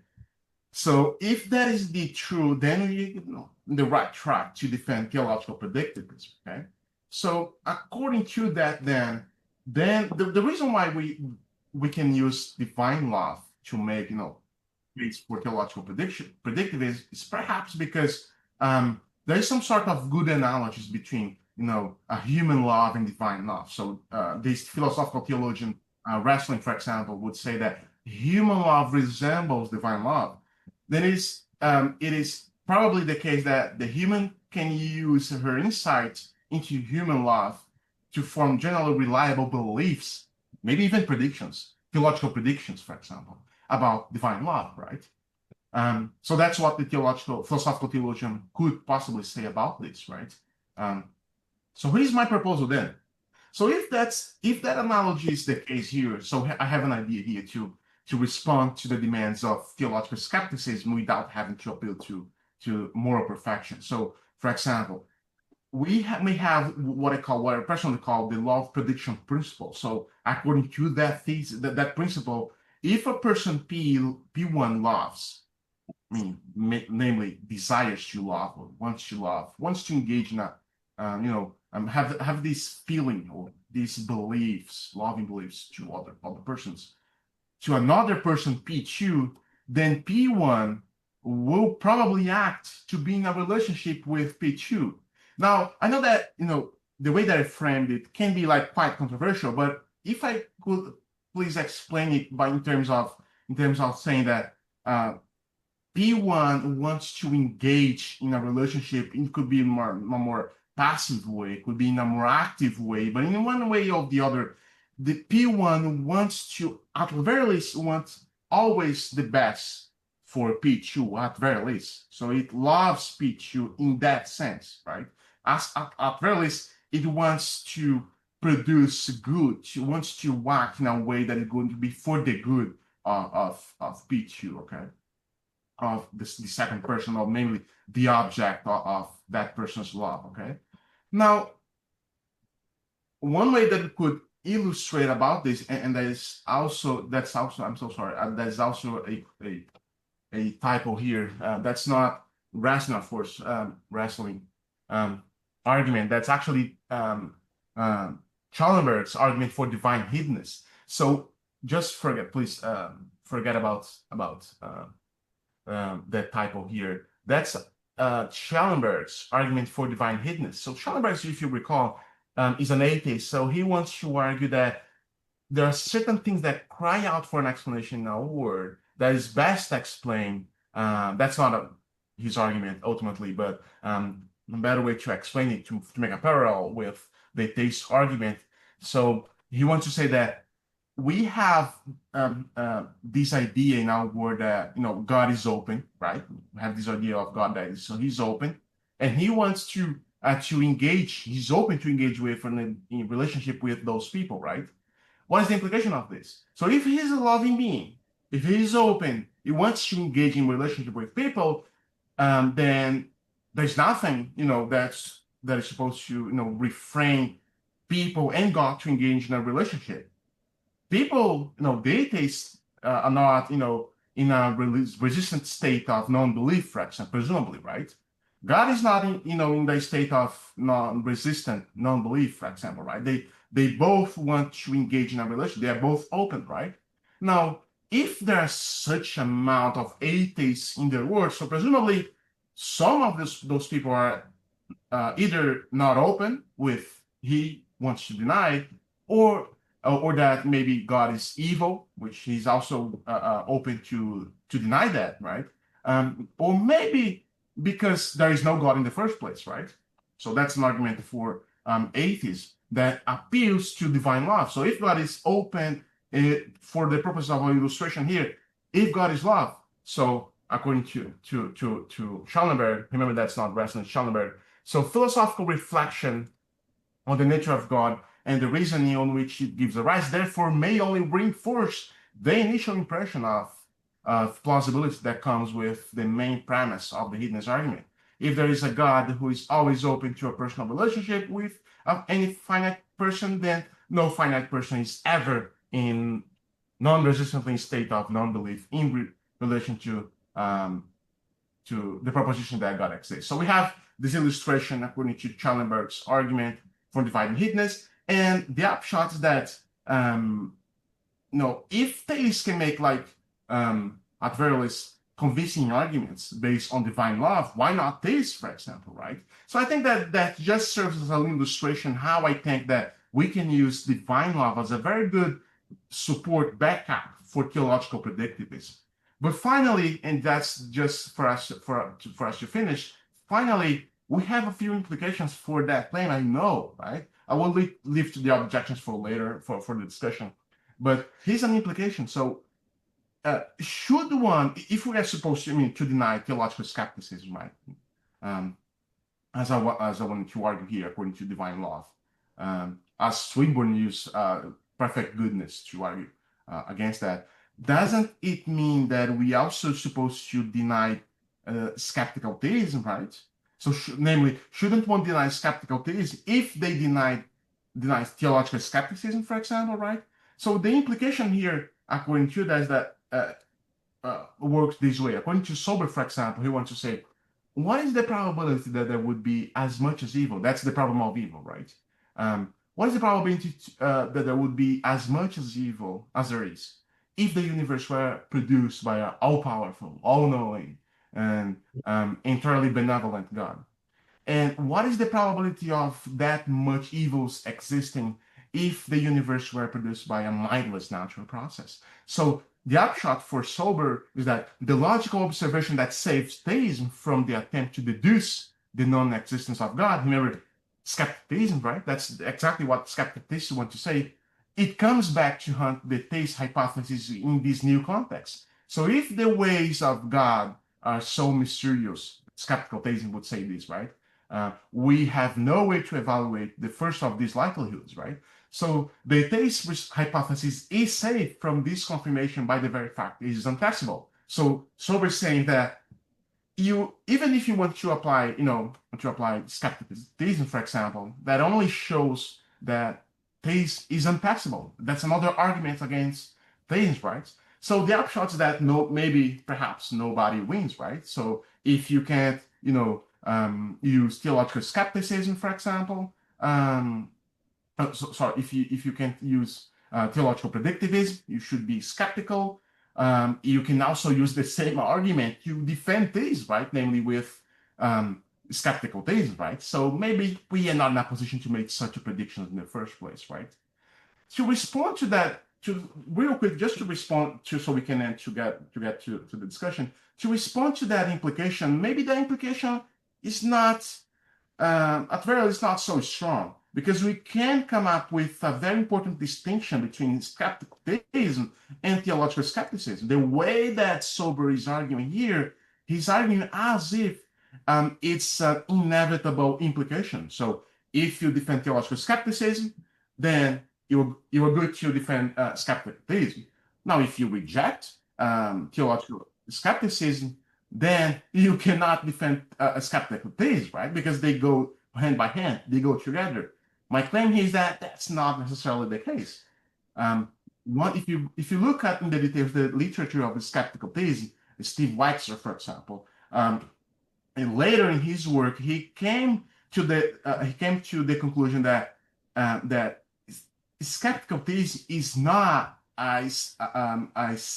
So if that is the true, then we're in the right track to defend theological predictivism. Okay. So according to that, then the reason why we can use divine love to make case for theological predictivism is perhaps because there is some sort of good analogies between a human love and divine love. So this philosophical theologian Wrestling, for example, would say that human love resembles divine love. Then it is probably the case that the human can use her insight into human love to form generally reliable beliefs, maybe even predictions, theological predictions, for example, about divine love, right? So that's what the philosophical theologian could possibly say about this, right? So here's my proposal then. So if that analogy is the case here, so I have an idea here to respond to the demands of theological skepticism without having to appeal to moral perfection. So, for example, we may have what I personally call the law of prediction principle. So, according to that thesis, that principle, if a person P1 loves, namely desires to love or wants to engage in a, have this feeling or these beliefs, loving beliefs to other persons, to another person P2, then P1 will probably act to be in a relationship with P2. Now, I know that the way that I framed it can be like quite controversial, but if I could please explain it in terms of saying that P1 wants to engage in a relationship. It could be in a more passive way, it could be in a more active way, but in one way or the other, the P1 wants to, at the very least, wants always the best for P2, at very least. So it loves P2 in that sense, right? At very least, it wants to produce good. It wants to act in a way that is going to be for the good of P2, okay? Of the second person, or namely the object of that person's love, okay? Now, one way that we could illustrate about this, and that's also, I'm so sorry, there's also a typo here. That's not rational force wrestling argument. That's actually Schellenberg's argument for divine hiddenness. So just please forget about that typo here. That's Schellenberg's argument for divine hiddenness. So Schellenberg, if you recall, is an atheist. So he wants to argue that there are certain things that cry out for an explanation in our world that is best explained. That's not his argument ultimately, but a better way to explain it, to make a parallel with the theist argument. So he wants to say that we have this idea in our world that God is open, right? We have this idea of God that is, so he's open, and he wants to engage. He's open to engage with in relationship with those people, right? What is the implication of this? So if he's a loving being, if he's open, he wants to engage in relationship with people, then there's nothing that is supposed to refrain people and God to engage in a relationship. People, deities are not, in a resistant state of non-belief, for example, presumably, right? God is not, in the state of non-resistant non-belief, for example, right? They both want to engage in a relationship. They are both open, right? Now, if there's such amount of atheists in the world, so presumably some of those people are either not open with he wants to deny, or that maybe God is evil, which he's also open to deny that, right? Or maybe because there is no God in the first place, right? So that's an argument for atheism that appeals to divine love. So if God is open, for the purpose of our illustration here, if God is love. So according to Schellenberg, remember that's not Western, Schellenberg. So philosophical reflection on the nature of God and the reasoning on which it gives rise, therefore, may only reinforce the initial impression of plausibility that comes with the main premise of the hedonist argument. If there is a God who is always open to a personal relationship with any finite person, then no finite person is ever in non-resistantly state of non-belief in relation to the proposition that God exists. So we have this illustration according to Schellenberg's argument for divine hedonist, and the upshot is that if theists can make at very least convincing arguments based on divine love, why not theists, for example, right? So I think that just serves as an illustration how I think that we can use divine love as a very good support backup for theological predictivism. But finally, and that's just for us to finish, finally, we have a few implications for that claim, I know, right? I will leave to the objections for later for the discussion. But here's an implication. So should one, if we are supposed to, to deny theological skepticism, right? As I wanted to argue here, according to divine love, as Swinburne used perfect goodness to argue against that, doesn't it mean that we also supposed to deny skeptical theism, right? So, namely, shouldn't one deny skeptical theism if they deny theological skepticism, for example, right? So the implication here, according to that, is that works this way. According to Sober, for example, he wants to say, what is the probability that there would be as much as evil? That's the problem of evil, right? What is the probability that there would be as much as evil as there is if the universe were produced by an all-powerful, all-knowing, and entirely benevolent God? And what is the probability of that much evils existing if the universe were produced by a mindless natural process? So the upshot for Sober is that the logical observation that saves theism from the attempt to deduce the non-existence of God, remember, skepticism, right? That's exactly what skeptics want to say. It comes back to hunt the theist hypothesis in this new context. So if the ways of God are so mysterious, skeptical theism would say this, right? We have no way to evaluate the first of these likelihoods, right? So the theist hypothesis is safe from this confirmation by the very fact it is untestable. So Sober is saying that even if you want to apply, skepticism, for example, that only shows that theism is untestable. That's another argument against theism, right? So the upshot is that perhaps nobody wins, right? So if you can't, use theological skepticism, for example, if you can't use theological predictivism, you should be skeptical. You can also use the same argument to defend theism, right? Namely with skeptical theism, right? So maybe we are not in a position to make such a prediction in the first place, right? To respond to that, real quick, just to respond to, so we can end to get to the discussion, to respond to that implication, maybe the implication is not, at very least, not so strong, because we can come up with a very important distinction between skeptical theism and theological skepticism. The way that Sober is arguing here, he's arguing as if it's an inevitable implication. So if you defend theological skepticism, then you are good to defend skeptical theism. Now, if you reject theological skepticism, then you cannot defend a skeptical theism, right? Because they go hand by hand, they go together. My claim here is that that's not necessarily the case. If you look at in the details the literature of the skeptical theism, Steve Weixler, for example, and later in his work, he came to the conclusion that that skeptical theism is not as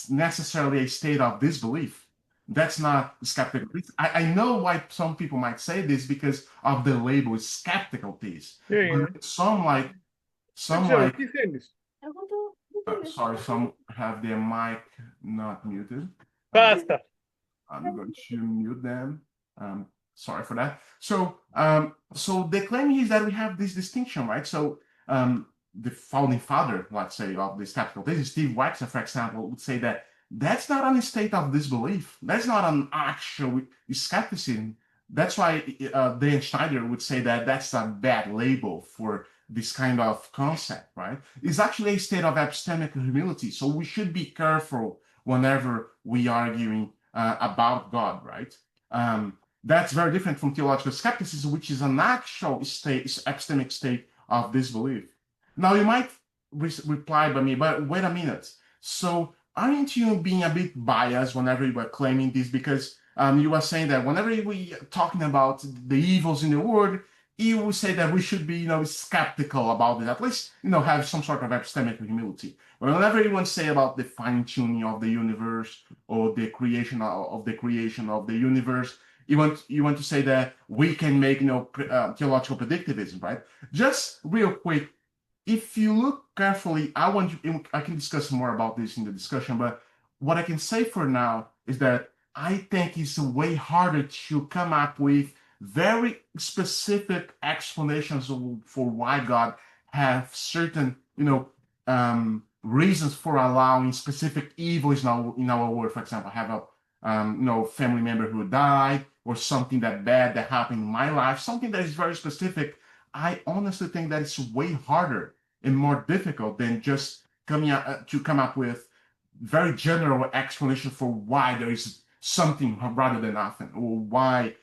necessarily a state of disbelief. That's not skeptical theism. I know why some people might say this because of the label skeptical theism. But some have their mic not muted. Basta. I'm going to mute them. Sorry for that. So the claim is that we have this distinction, right? So the founding father, let's say, of the skeptical theism, Steve Weixler, for example, would say that that's not a state of disbelief. That's not an actual skepticism. That's why Dan Schneider would say that that's a bad label for this kind of concept, right? It's actually a state of epistemic humility. So we should be careful whenever we arguing about God, right? That's very different from theological skepticism, which is an actual state, epistemic state of disbelief. Now you might reply by me, but wait a minute. So aren't you being a bit biased whenever you were claiming this? Because you were saying that whenever we are talking about the evils in the world, you will say that we should be, skeptical about it, at least, have some sort of epistemic humility. But whenever anyone say about the fine-tuning of the universe or the creation of the universe, you want to say that we can make, theological predictivism, right? Just real quick, if you look carefully, I can discuss more about this in the discussion, but what I can say for now is that I think it's way harder to come up with very specific explanations for why God have certain, reasons for allowing specific evils in our world. For example, have a family member who died, or something that bad that happened in my life, something that is very specific. I honestly think that it's way harder and more difficult than just to come up with very general explanation for why there is something rather than nothing, or why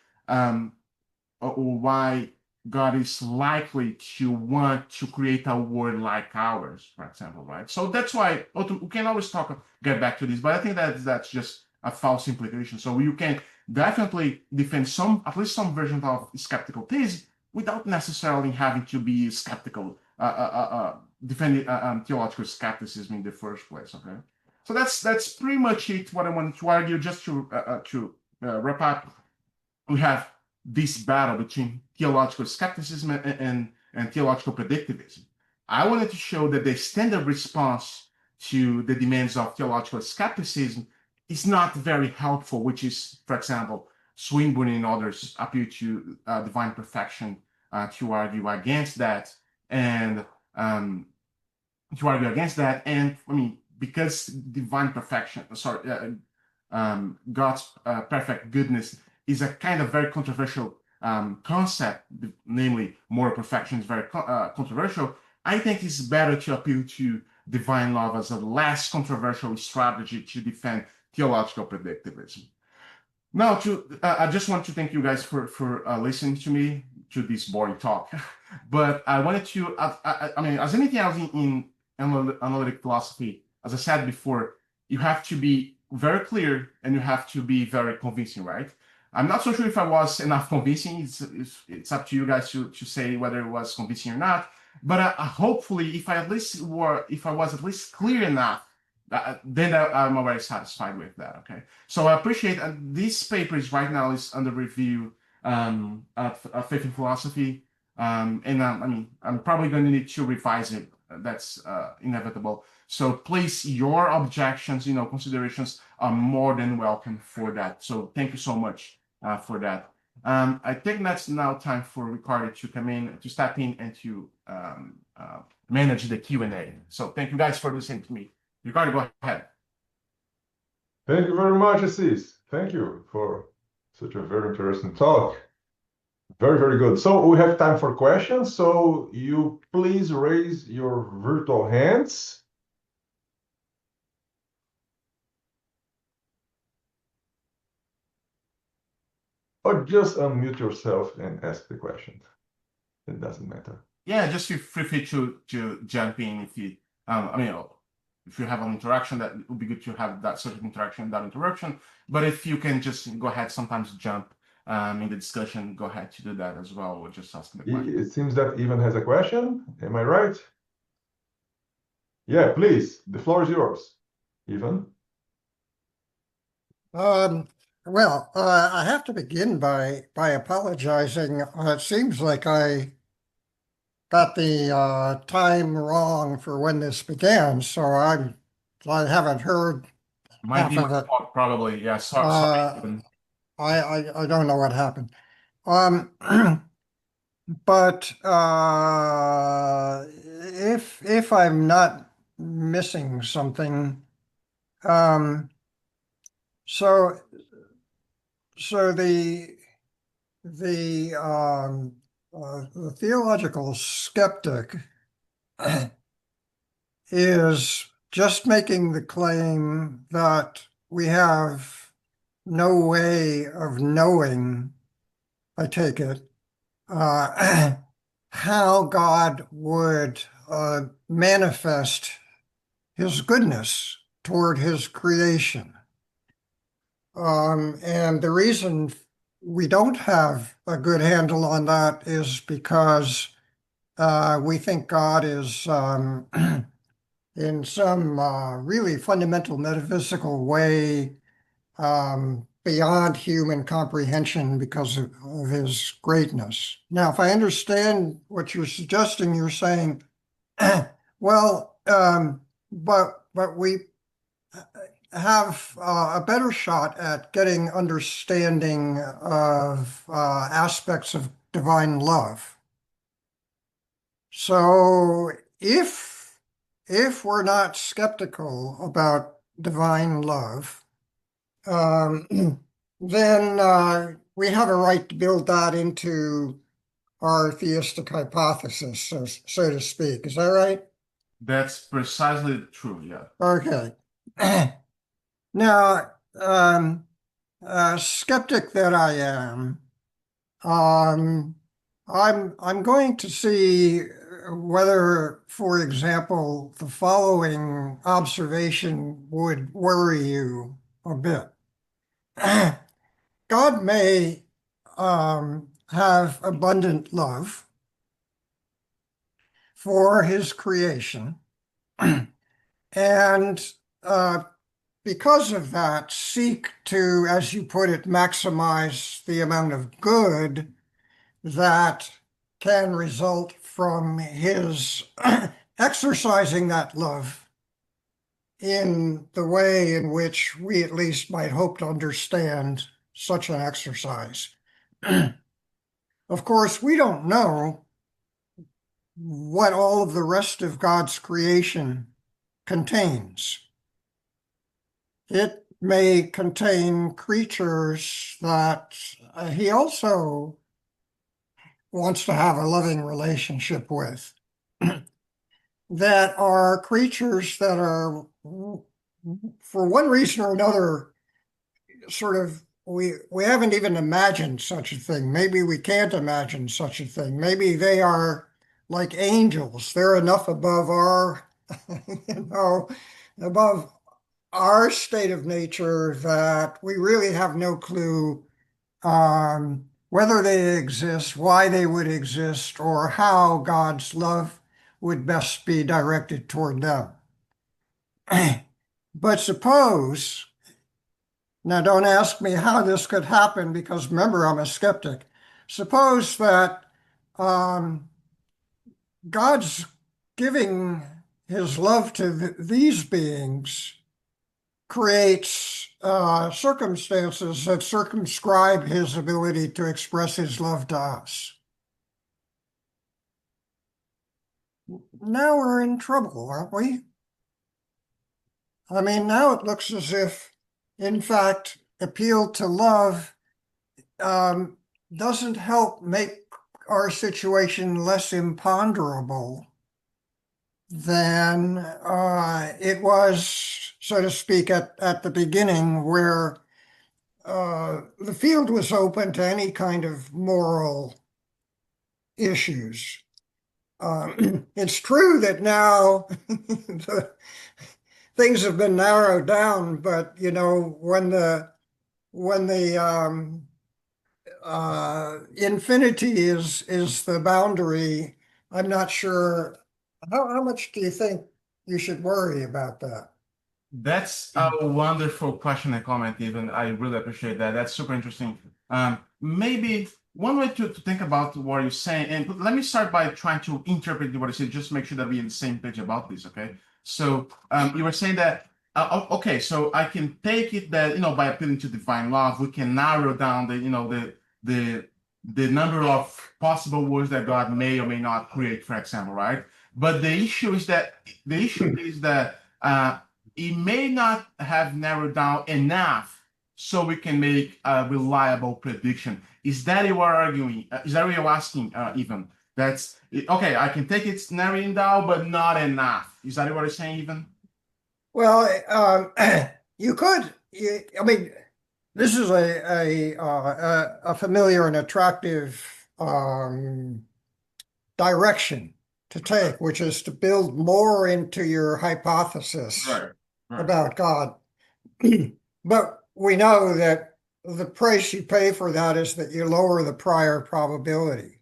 God is likely to want to create a world like ours, for example, right? So that's why we can always get back to this, but I think that's just a false implication. So you can definitely defend at least some version of skeptical theism without necessarily having to be skeptical, defending theological skepticism in the first place. Okay, so that's pretty much it. What I wanted to argue, just to wrap up, we have this battle between theological skepticism and theological predictivism. I wanted to show that the standard response to the demands of theological skepticism is not very helpful, which is, for example, Swinburne and others appeal to divine perfection to argue against that, and because divine perfection, God's perfect goodness is a kind of very controversial concept, namely moral perfection is very controversial. I think it's better to appeal to divine love as a less controversial strategy to defend theological predictivism. Now, I just want to thank you guys for listening to me to this boring talk. But I wanted to, as anything else in analytic philosophy, as I said before, you have to be very clear and you have to be very convincing, right? I'm not so sure if I was enough convincing. It's up to you guys to say whether it was convincing or not. But hopefully, if I was at least clear enough, then I'm already satisfied with that. Okay. So I appreciate this paper right now is under review at Faith and Philosophy, and I'm probably going to need to revise it. That's inevitable. So please, your objections, considerations are more than welcome for that. So thank you so much for that. I think that's now time for Ricardo to step in and to manage the Q&A. So thank you guys for listening to me. Ricardo, go ahead. Thank you very much, Assis. Thank you for such a very interesting talk. Very, very good. So we have time for questions. So you please raise your virtual hands. Or just unmute yourself and ask the question. It doesn't matter. Yeah, just feel free to jump in if you, if you have an interaction, that would be good to have that sort of interaction, that interruption. But if you can just go ahead, sometimes jump in the discussion, go ahead to do that as well, or just ask the question. It seems that Ivan has a question. Am I right? Yeah, please. The floor is yours, Ivan. Well, I have to begin by apologizing. It seems like I got the time wrong for when this began, so I haven't heard Might be half of my it. fault, probably. Yeah, sorry. I don't know what happened. But if I'm not missing something, So, so the theological skeptic is just making the claim that we have no way of knowing, I take it, how God would manifest his goodness toward his creation. And the reason we don't have a good handle on that is because we think God is, in some really fundamental metaphysical way, beyond human comprehension because of his greatness. Now, if I understand what you're suggesting, you're saying, well, but we have a better shot at getting understanding of aspects of divine love. So if we're not skeptical about divine love, then we have a right to build that into our theistic hypothesis, so to speak. Is that right? That's precisely true, yeah. Okay. Now, skeptic that I am, I'm going to see whether, for example, the following observation would worry you a bit. God may have abundant love for his creation, and because of that, seek to, as you put it, maximize the amount of good that can result from his exercising that love in the way in which we at least might hope to understand such an exercise. Of course, we don't know what all of the rest of God's creation contains. It may contain creatures that he also wants to have a loving relationship with, that are creatures that are, for one reason or another, sort of, we haven't even imagined such a thing. Maybe we can't imagine such a thing. Maybe they are like angels. They're enough above our, above our state of nature that we really have no clue whether they exist, why they would exist, or how God's love would best be directed toward them. But suppose, now don't ask me how this could happen because remember, I'm a skeptic. Suppose that God's giving his love to these beings creates circumstances that circumscribe his ability to express his love to us. Now we're in trouble, aren't we? I mean, now it looks as if, in fact, appeal to love doesn't help make our situation less imponderable than it was, so to speak, at the beginning, where the field was open to any kind of moral issues. It's true that now things have been narrowed down, but when the infinity is the boundary, I'm not sure. How much do you think you should worry about that? That's a wonderful question and comment, even. I really appreciate that. That's super interesting. Maybe one way to think about what you're saying, and let me start by trying to interpret what you said, just to make sure that we're on the same page about this, okay? So you were saying that, okay, so I can take it that, by appealing to divine love, we can narrow down the number of possible words that God may or may not create, for example, right? But the issue is that it may not have narrowed down enough so we can make a reliable prediction. Is that you are arguing? Is that what you're asking, even? That's okay. I can take it narrowing down, but not enough. Is that what you're saying, even? Well, you could. I mean, this is a familiar and attractive direction to take, which is to build more into your hypothesis Right. about God. But we know that the price you pay for that is that you lower the prior probability.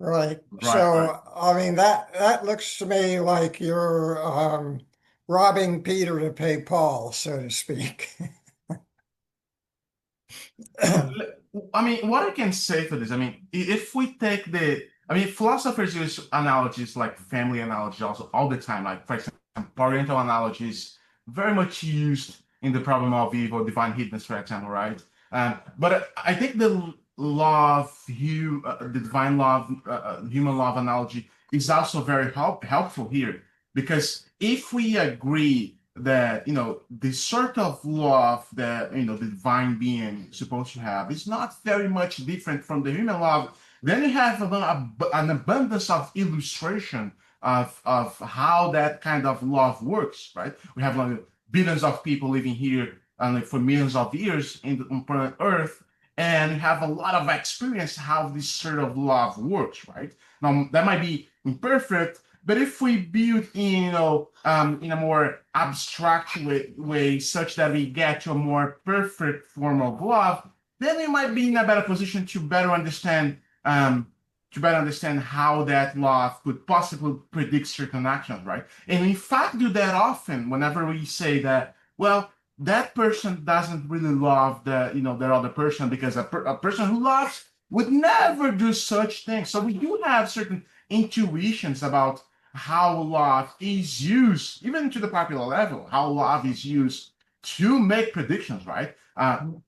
Right. So, I mean, that looks to me like you're robbing Peter to pay Paul, so to speak. I mean, what I can say for this, I mean, if we take philosophers use analogies like family analogy also all the time, like for example, parental analogies, very much used in the problem of evil, divine hiddenness, for example, right? But I think the divine law, human law analogy is also very helpful here, because if we agree that the sort of love that the divine being is supposed to have is not very much different from the human love, then you have an abundance of illustration of how that kind of love works, right? We have like billions of people living here for millions of years on planet Earth, and we have a lot of experience how this sort of love works, right? Now that might be imperfect, but if we build in a more abstract way, such that we get to a more perfect form of love, then we might be in a better position to better understand how that love could possibly predict certain actions, right? And in fact, do that often whenever we say that, well, that person doesn't really love that other person, because a person who loves would never do such things. So we do have certain intuitions about how love is used, even to the popular level, how love is used to make predictions, right? An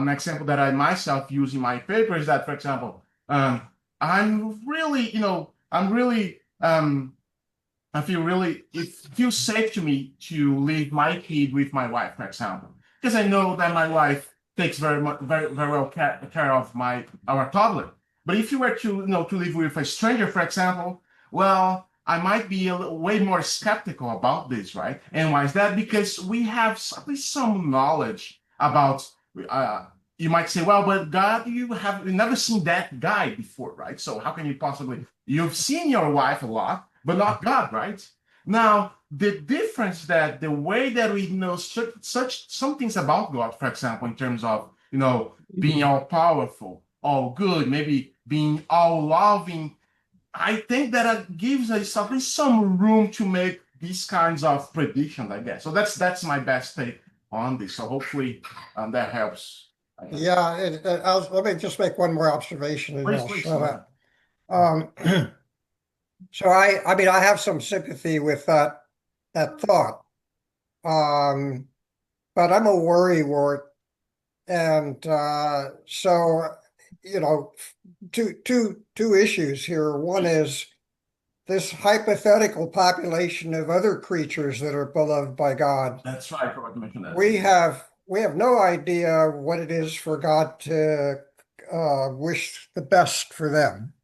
example that I myself use in my paper is that, for example, it feels safe to me to leave my kid with my wife, for example, because I know that my wife takes very well care of our toddler. But if you were to live with a stranger, for example, well, I might be way more skeptical about this, right? And why is that? Because we have at least some knowledge about. You might say, well, but God, you've never seen that guy before, right? So how can you possibly? You've seen your wife a lot, but not God, right? Now, the difference that the way that we know some things about God, for example, in terms of being all powerful, all good, maybe being all loving, I think that gives us at least some room to make these kinds of predictions, I guess. So that's my best take on this. So hopefully that helps. Yeah, let me just make one more observation and I'll shut up. So I mean, I have some sympathy with that thought, but I'm a worrywart, and so two issues here. One is this hypothetical population of other creatures that are beloved by God. That's right. I forgot to mention that. We have no idea what it is for God to wish the best for them.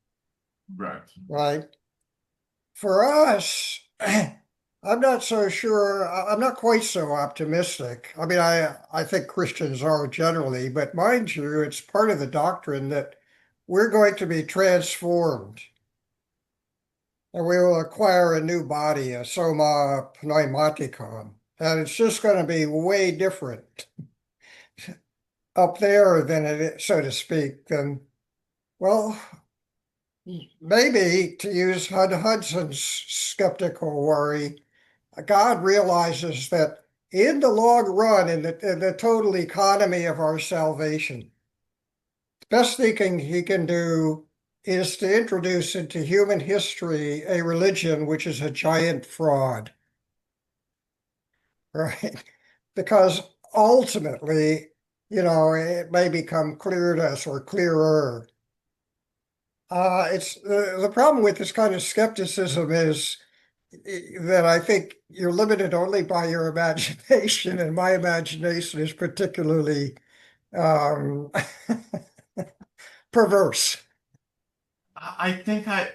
Right. Right. For us, I'm not so sure. I'm not quite so optimistic. I mean, I think Christians are generally, but mind you, it's part of the doctrine that we're going to be transformed. And we will acquire a new body, a soma pneumaticon. And it's just going to be way different up there than it is, so to speak, than, well, maybe to use Hudson's skeptical worry, God realizes that in the long run, in the total economy of our salvation, the best thing he can do is to introduce into human history a religion which is a giant fraud, right? Because ultimately, it may become clear to us, or clearer. It's the problem with this kind of skepticism is that I think you're limited only by your imagination, and my imagination is particularly um, perverse. I think I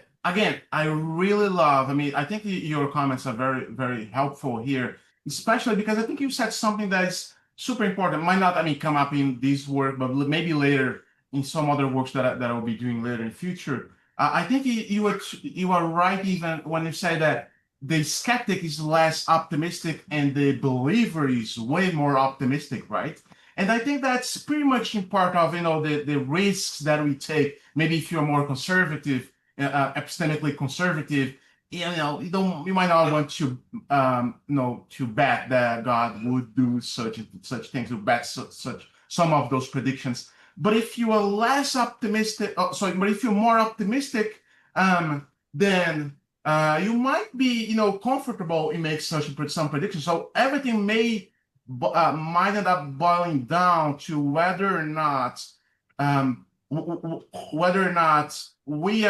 really love, I mean, I think your comments are very, very helpful here, especially because I think you said something that is super important. Might not, I mean, come up in this work, but maybe later in some other works that I'll be doing later in future. I think you are right even when you say that the skeptic is less optimistic and the believer is way more optimistic, right? And I think that's pretty much in part of, the risks that we take. Maybe if you're more conservative, epistemically conservative, you might not want to, to bet that God would do such things, to bet such some of those predictions. But if you are less optimistic, but if you're more optimistic, then you might be, comfortable in making some predictions. So everything might end up boiling down to whether or not we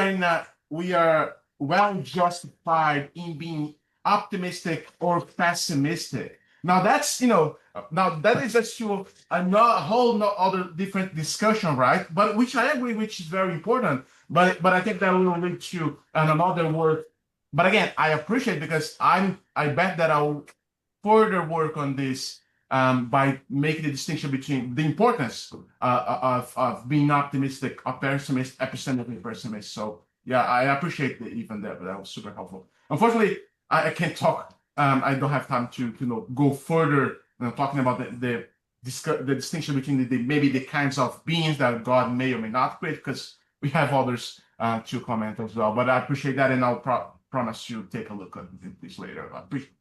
are well justified in being optimistic or pessimistic. Now that is a whole other different discussion, right? But which I agree, which is very important. But I think that will lead to another word. But again, I appreciate because I bet that I'll further work on this by making the distinction between the importance of being optimistic, a pessimist, epistemically pessimist. So yeah, I appreciate even that, but that was super helpful. Unfortunately, I can't talk. I don't have time to go further, talking about the distinction between maybe the kinds of beings that God may or may not create, because we have others to comment as well. But I appreciate that, and I'll promise you take a look at this later.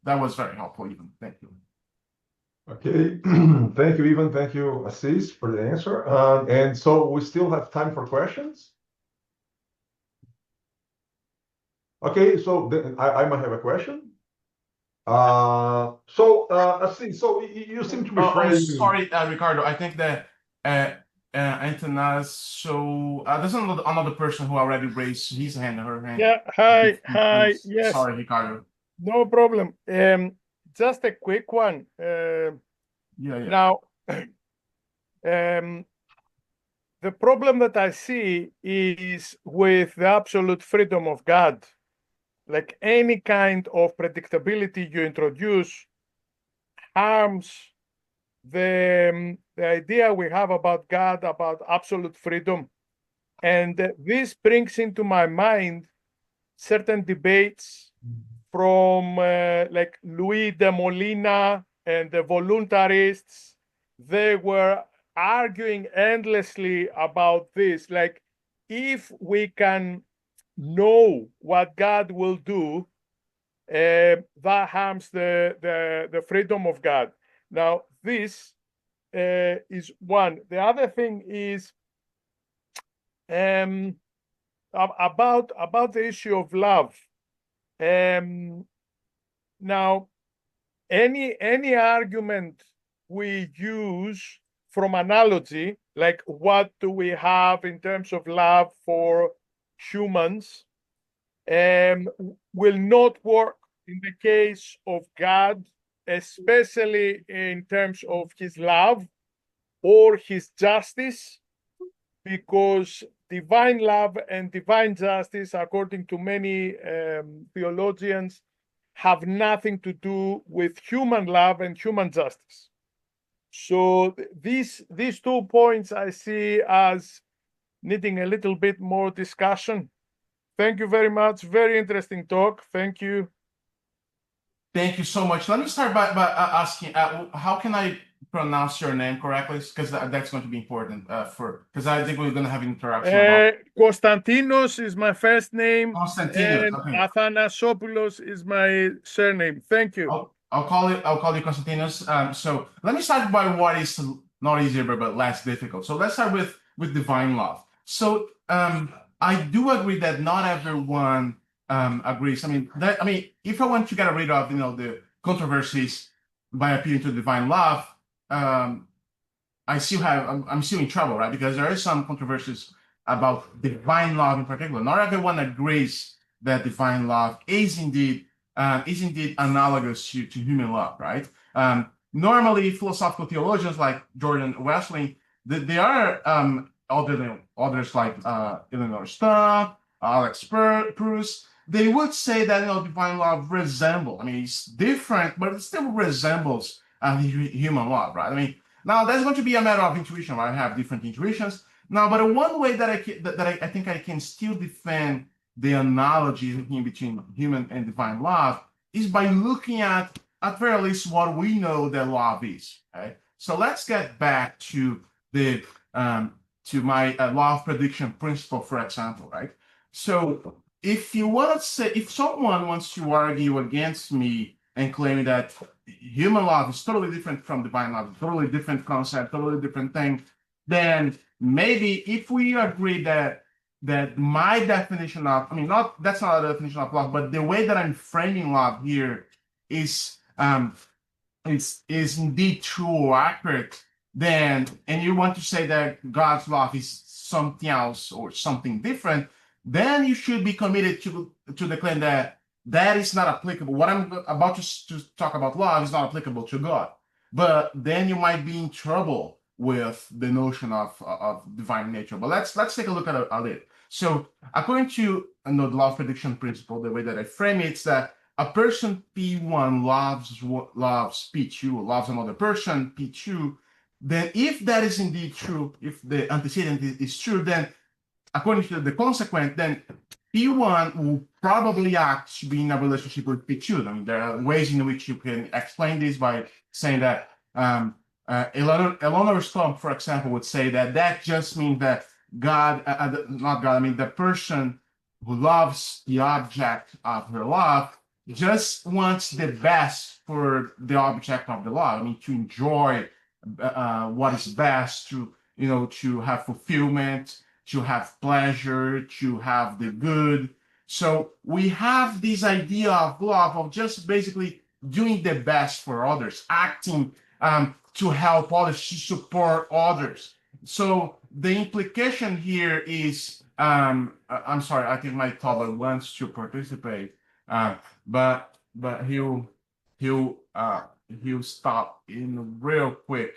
That was very helpful, even. Thank you. Okay, thank you, Ivan. Thank you, Assis, for the answer. And so we still have time for questions. Okay, so I might have a question. Assis, so you seem to be phrasing. Sorry, Ricardo. I think that Antanas. So there's another person who already raised his hand, her hand. Yeah. Hi. Yes. Sorry, Ricardo. No problem. Just a quick one. Now, the problem that I see is with the absolute freedom of God. Like any kind of predictability you introduce harms the idea we have about God, about absolute freedom. And this brings into my mind certain debates from like Louis de Molina and the voluntarists. They were arguing endlessly about this. Like, if we can know what God will do, that harms the freedom of God. Now, this is one. The other thing is about the issue of love. Now, any argument we use from analogy, like what do we have in terms of love for humans, will not work in the case of God, especially in terms of his love or his justice, because divine love and divine justice, according to many theologians, have nothing to do with human love and human justice. So these 2 points I see as needing a little bit more discussion. Thank you very much. Very interesting talk. Thank you. Thank you so much. Let me start by asking, how can I pronounce your name correctly? Because that's going to be important because I think we're going to have an interaction. Konstantinos is my first name. Konstantinos, and okay. Athanasopoulos is my surname. Thank you. I'll call you Konstantinos. So let me start by what is not easier but less difficult. So let's start with divine love. So I do agree that not everyone agrees. I mean, if I want to get rid of the controversies by appealing to divine love, I'm still in trouble, right? Because there are some controversies about divine love in particular. Not everyone agrees that divine love is indeed is indeed analogous to human love, right? Normally, philosophical theologians like Jordan Wesley, they are other than others like Eleanor Stump, Alex Proust. They would say that divine love resembles. I mean, it's different, but it still resembles human love, right? I mean, now that's going to be a matter of intuition. Right? I have different intuitions now, but one way that I think I can still defend the analogy between human and divine love is by looking at very least what we know that love is. Okay? So let's get back to the to my law of prediction principle, for example, right? So if you want to say, if someone wants to argue against me and claim that human love is totally different from divine love, totally different concept, totally different thing, then maybe if we agree that my definition of, I mean, not that's not a definition of love, but the way that I'm framing love here is indeed true or accurate, then, and you want to say that God's love is something else or something different, then you should be committed to the claim that is not applicable. What I'm about to talk about love is not applicable to God. But then you might be in trouble with the notion of divine nature. But let's take a look at it. So according to the law of prediction principle, the way that I frame it is that a person P1 loves P2, loves another person P2, then if that is indeed true, if the antecedent is true, then according to the consequent, then P1 will probably act to be in a relationship with P2. I mean, there are ways in which you can explain this by saying that Eleanor Stump, for example, would say that just means that the person who loves the object of her love just wants the best for the object of the love. I mean, to enjoy what is best, to have fulfillment, to have pleasure, to have the good. So we have this idea of love of just basically doing the best for others, acting to help others, to support others. So the implication here is, I'm sorry, I think my toddler wants to participate, but he'll stop in real quick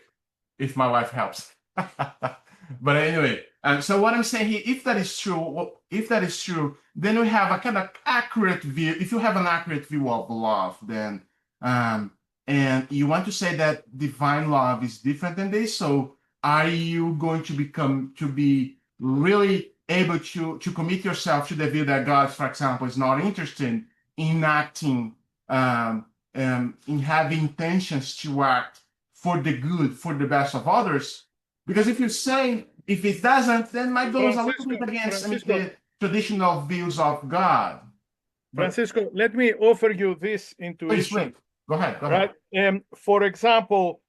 if my wife helps. But anyway, so what I'm saying here, if that is true, then we have a kind of accurate view. If you have an accurate view of love, then and you want to say that divine love is different than this, so are you going to be really able to commit yourself to the view that God, for example, is not interested in acting, in having intentions to act for the good, for the best of others? Because if it doesn't, then might goes a little bit against the traditional views of God. Francisco, let me offer you this intuition. Please, go ahead. Right? For example,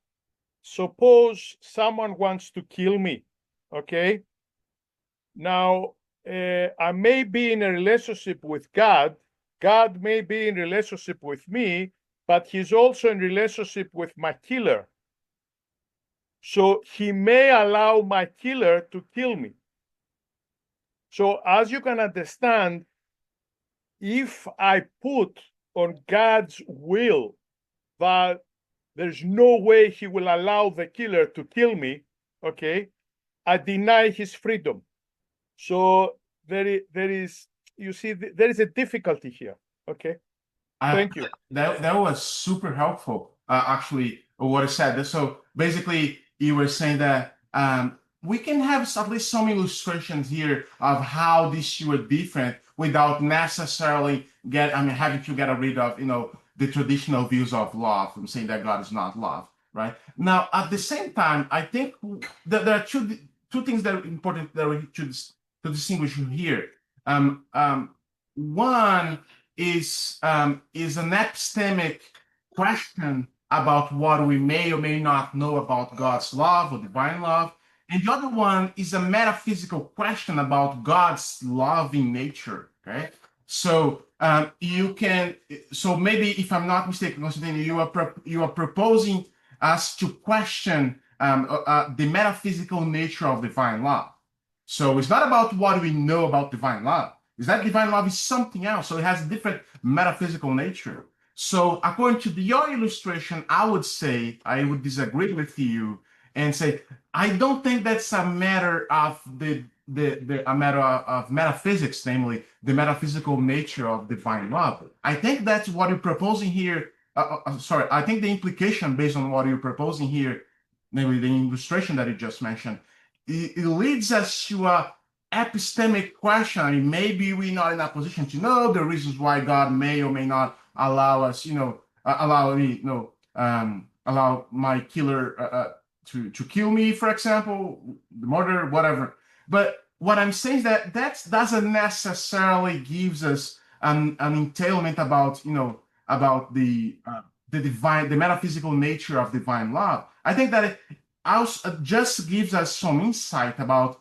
suppose someone wants to kill me, okay? Now, I may be in a relationship with God. God may be in relationship with me, but he's also in relationship with my killer. So he may allow my killer to kill me. So as you can understand, if I put on God's will that there's no way he will allow the killer to kill me, okay, I deny his freedom. So there is, you see, there is a difficulty here, okay? Thank you. That was super helpful, actually, what I said. So basically, you were saying that we can have at least some illustrations here of how these two are different without necessarily having to get rid of, the traditional views of love from saying that God is not love, right? Now, at the same time, I think that there are two things that are important that we should to distinguish here. One is an epistemic question about what we may or may not know about God's love or divine love. And the other one is a metaphysical question about God's loving nature, okay? So so maybe if I'm not mistaken, you are proposing us to question the metaphysical nature of divine love. So it's not about what we know about divine love. is that divine love is something else. So it has a different metaphysical nature. So according to your illustration, I would say, I would disagree with you and say, I don't think that's a matter of a matter of metaphysics, namely the metaphysical nature of divine love. I think that's what you're proposing here. Sorry, I think the implication based on what you're proposing here, namely the illustration that you just mentioned, it leads us to a epistemic question. I mean, maybe we're not in a position to know the reasons why God may or may not allow us, allow me, allow my killer to kill me, for example, the murder, whatever. But what I'm saying is that doesn't necessarily gives us an entailment about, about the divine, the metaphysical nature of divine love. I think that it also just gives us some insight about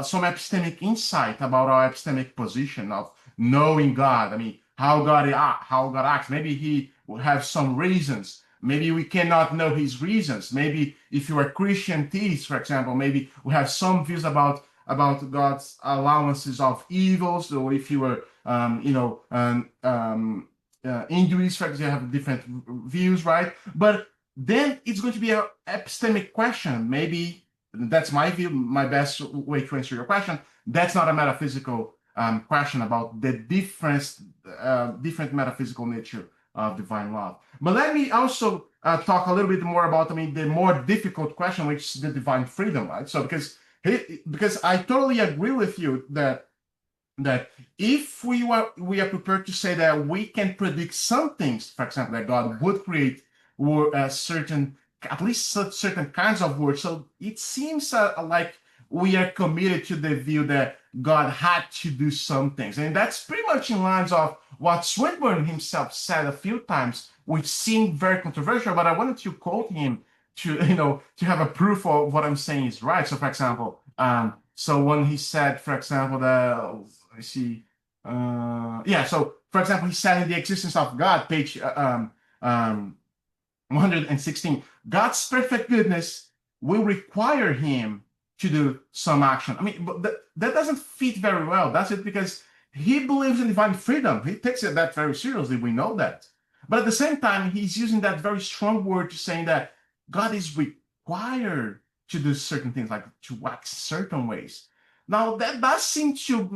some epistemic insight about our epistemic position of knowing God. I mean, how God acts. Maybe he will have some reasons. Maybe we cannot know his reasons. Maybe if you are Christian theist, for example, maybe we have some views about God's allowances of evils, or if you were, Hinduist, for example, you have different views, right? But then it's going to be an epistemic question. Maybe that's my view, my best way to answer your question. That's not a metaphysical question about the different metaphysical nature of divine love. But let me also talk a little bit more about, the more difficult question, which is the divine freedom, right? So because I totally agree with you that if we are prepared to say that we can predict some things, for example, that God would create at least certain kinds of words. So it seems like we are committed to the view that God had to do some things. And that's pretty much in lines of what Swinburne himself said a few times, which seemed very controversial, but I wanted to quote him to have a proof of what I'm saying is right. So for example, so when he said, for example, so for example, he said in The Existence of God, page 116, God's perfect goodness will require him to do some action. But that doesn't fit very well, does it? Because he believes in divine freedom. He takes that very seriously. We know that. But at the same time, he's using that very strong word to saying that God is required to do certain things, like to act certain ways. Now, that does seem to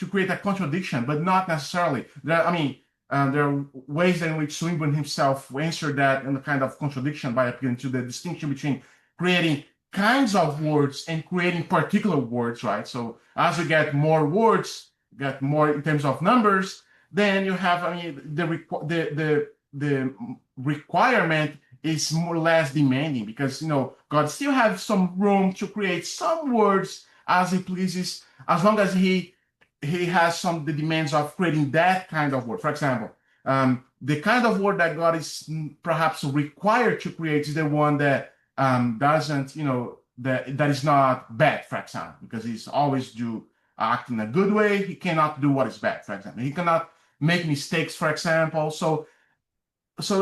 create a contradiction, but not necessarily. There are ways in which Swinburne himself answered that in a kind of contradiction by appealing to the distinction between creating kinds of words and creating particular words, right? So as you get more words, get more in terms of numbers, then you have, the requirement is more or less demanding, because God still has some room to create some words as he pleases, as long as he has the demands of creating that kind of word. For example, the kind of word that God is perhaps required to create is the one that doesn't, that is not bad, for example, because he's always act in a good way. He cannot do what is bad, for example. He cannot make mistakes, for example. So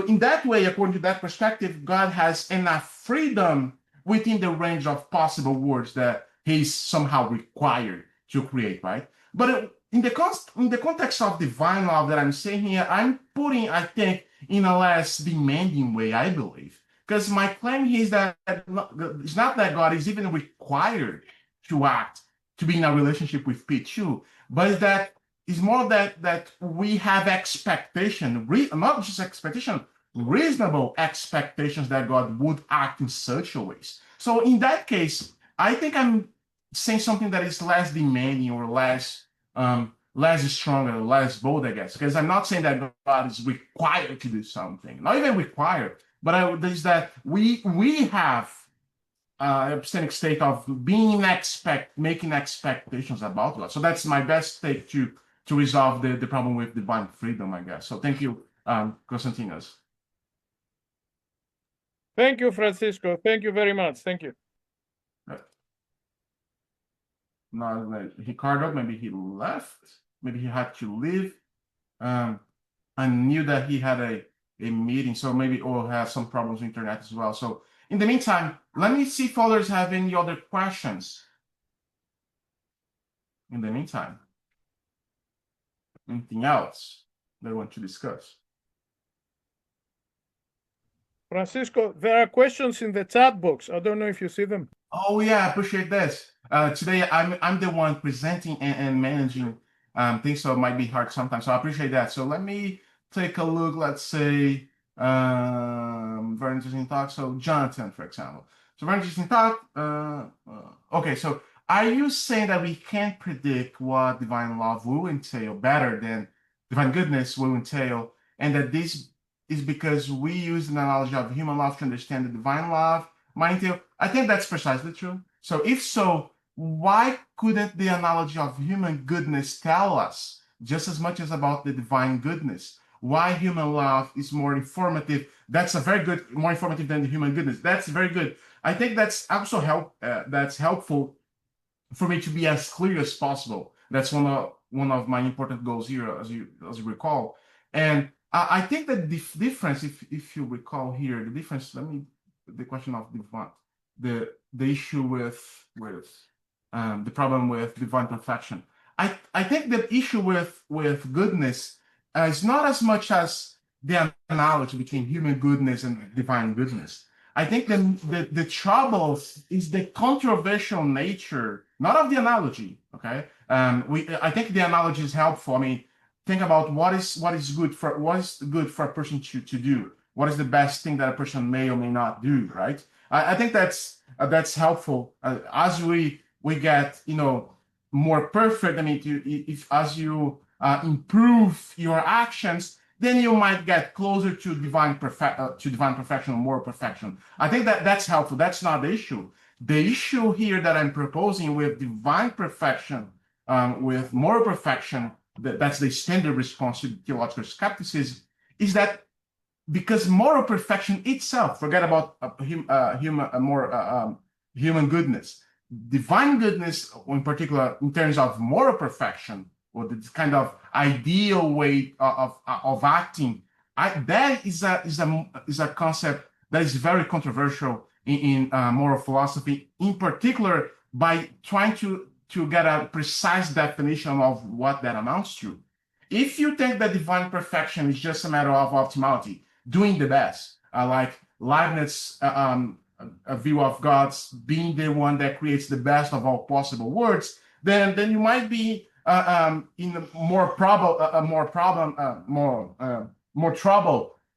in that way, according to that perspective, God has enough freedom within the range of possible words that he's somehow required to create, right? But in the context of divine love that I'm saying here, I'm putting, I think, in a less demanding way, I believe. Because my claim here is that it's not that God is even required to act, to be in a relationship with P2, but that it's more that we have expectation, not just expectation, reasonable expectations that God would act in such a ways. So in that case, I think I'm saying something that is less demanding or less strong or less bold, I guess, because I'm not saying that God is required to do something, not even required, but is that we have an epistemic state of making expectations about God. So that's my best take to resolve the problem with divine freedom, I guess. So thank you, Konstantinos. Thank you, Francisco. Thank you very much. Thank you. Now, Ricardo, maybe he left. Maybe he had to leave. I knew that he had a meeting, so maybe we'll have some problems with internet as well. So in the meantime, let me see if others have any other questions. In the meantime. anything else they want to discuss? Francisco, there are questions in the chat box. I don't know if you see them. Oh yeah, I appreciate this. Today I'm the one presenting and managing things, so it might be hard sometimes. So I appreciate that. So let me take a look. Let's say very interesting talk. So Jonathan, for example. So very interesting talk. Okay, so are you saying that we can't predict what divine love will entail better than divine goodness will entail, and that this is because we use an analogy of human love to understand the divine love might entail? I think that's precisely true. So if so, why couldn't the analogy of human goodness tell us just as much as about the divine goodness? Why human love is more informative? That's a very good, more informative than the human goodness. That's very good. I think that's also that's helpful for me to be as clear as possible. That's one of my important goals here, as you recall. And I think that the difference, if you recall here, the difference. The question of the issue with the problem with divine perfection. I think the issue with goodness is not as much as the analogy between human goodness and divine goodness. I think the trouble is the controversial nature, not of the analogy. Okay, I think the analogy is helpful. I mean, think about what is good for a person to do. What is the best thing that a person may or may not do, right? I think that's helpful as we get more perfect. I mean, if as you improve your actions, then you might get closer to divine perfection or moral perfection. I think that's helpful. That's not the issue. The issue here that I'm proposing with divine perfection, with moral perfection, that's the standard response to theological skepticism, is that because moral perfection itself, forget about human goodness, divine goodness in particular, in terms of moral perfection, or this kind of ideal way of acting, that is a concept that is very controversial in moral philosophy, in particular by trying to get a precise definition of what that amounts to. If you think that divine perfection is just a matter of optimality, doing the best, like Leibniz, a view of God's being the one that creates the best of all possible worlds, then you might be in more trouble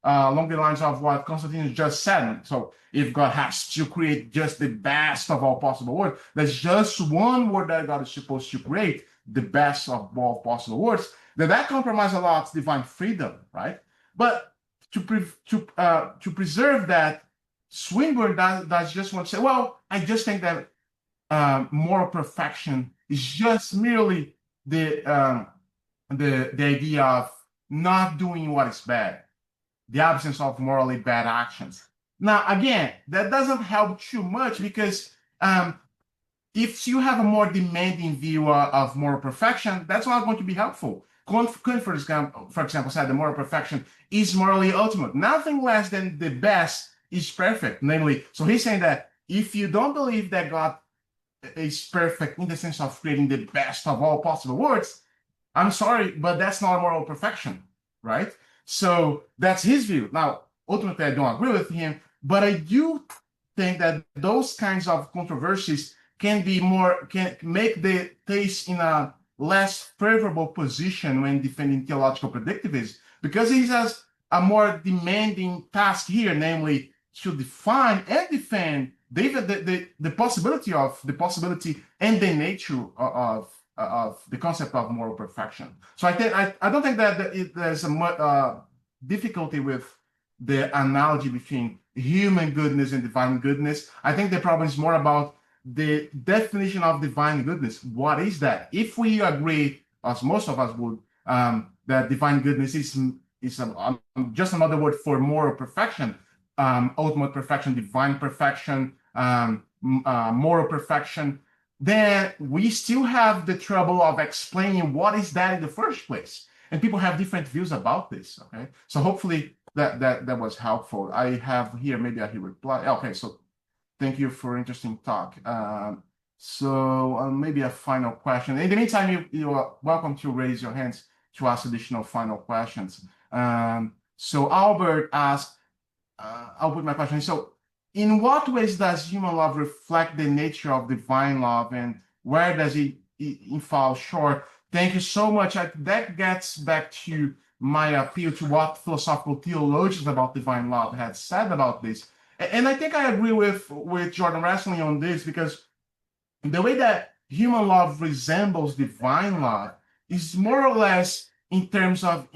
along the lines of what Constantine just said. So if God has to create just the best of all possible worlds, there's just one word that God is supposed to create, the best of all possible worlds, then that compromises a lot of divine freedom, right? But to preserve that, Swinburne does just want to say, well, I just think that moral perfection is just merely the idea of not doing what is bad, the absence of morally bad actions. Now, again, that doesn't help too much because if you have a more demanding view of moral perfection, that's not going to be helpful. Kant, for example, said the moral perfection is morally ultimate. Nothing less than the best is perfect. Namely, so he's saying that if you don't believe that God is perfect in the sense of creating the best of all possible worlds, I'm sorry, but that's not moral perfection, right? So that's his view. Now, ultimately, I don't agree with him, but I do think that those kinds of controversies can make the theist in a less favorable position when defending theological predictivism, because he has a more demanding task here, namely to define and defend the possibility and the nature of the concept of moral perfection. So I don't think that there's a difficulty with the analogy between human goodness and divine goodness. I think the problem is more about the definition of divine goodness. What is that? If we agree, as most of us would, that divine goodness is just another word for moral perfection, ultimate perfection, divine perfection, moral perfection, then we still have the trouble of explaining what is that in the first place. And people have different views about this, okay? So hopefully that was helpful. I have here, maybe I will reply. Okay, so thank you for interesting talk. So maybe a final question. In the meantime, you are welcome to raise your hands to ask additional final questions. So Albert asked, I'll put my question. So in what ways does human love reflect the nature of divine love, and where does it fall short? Thank you so much. That gets back to my appeal to what philosophical theologians about divine love had said about this. And I think I agree with Jordan Wrestling on this, because the way that human love resembles divine love is more or less in terms of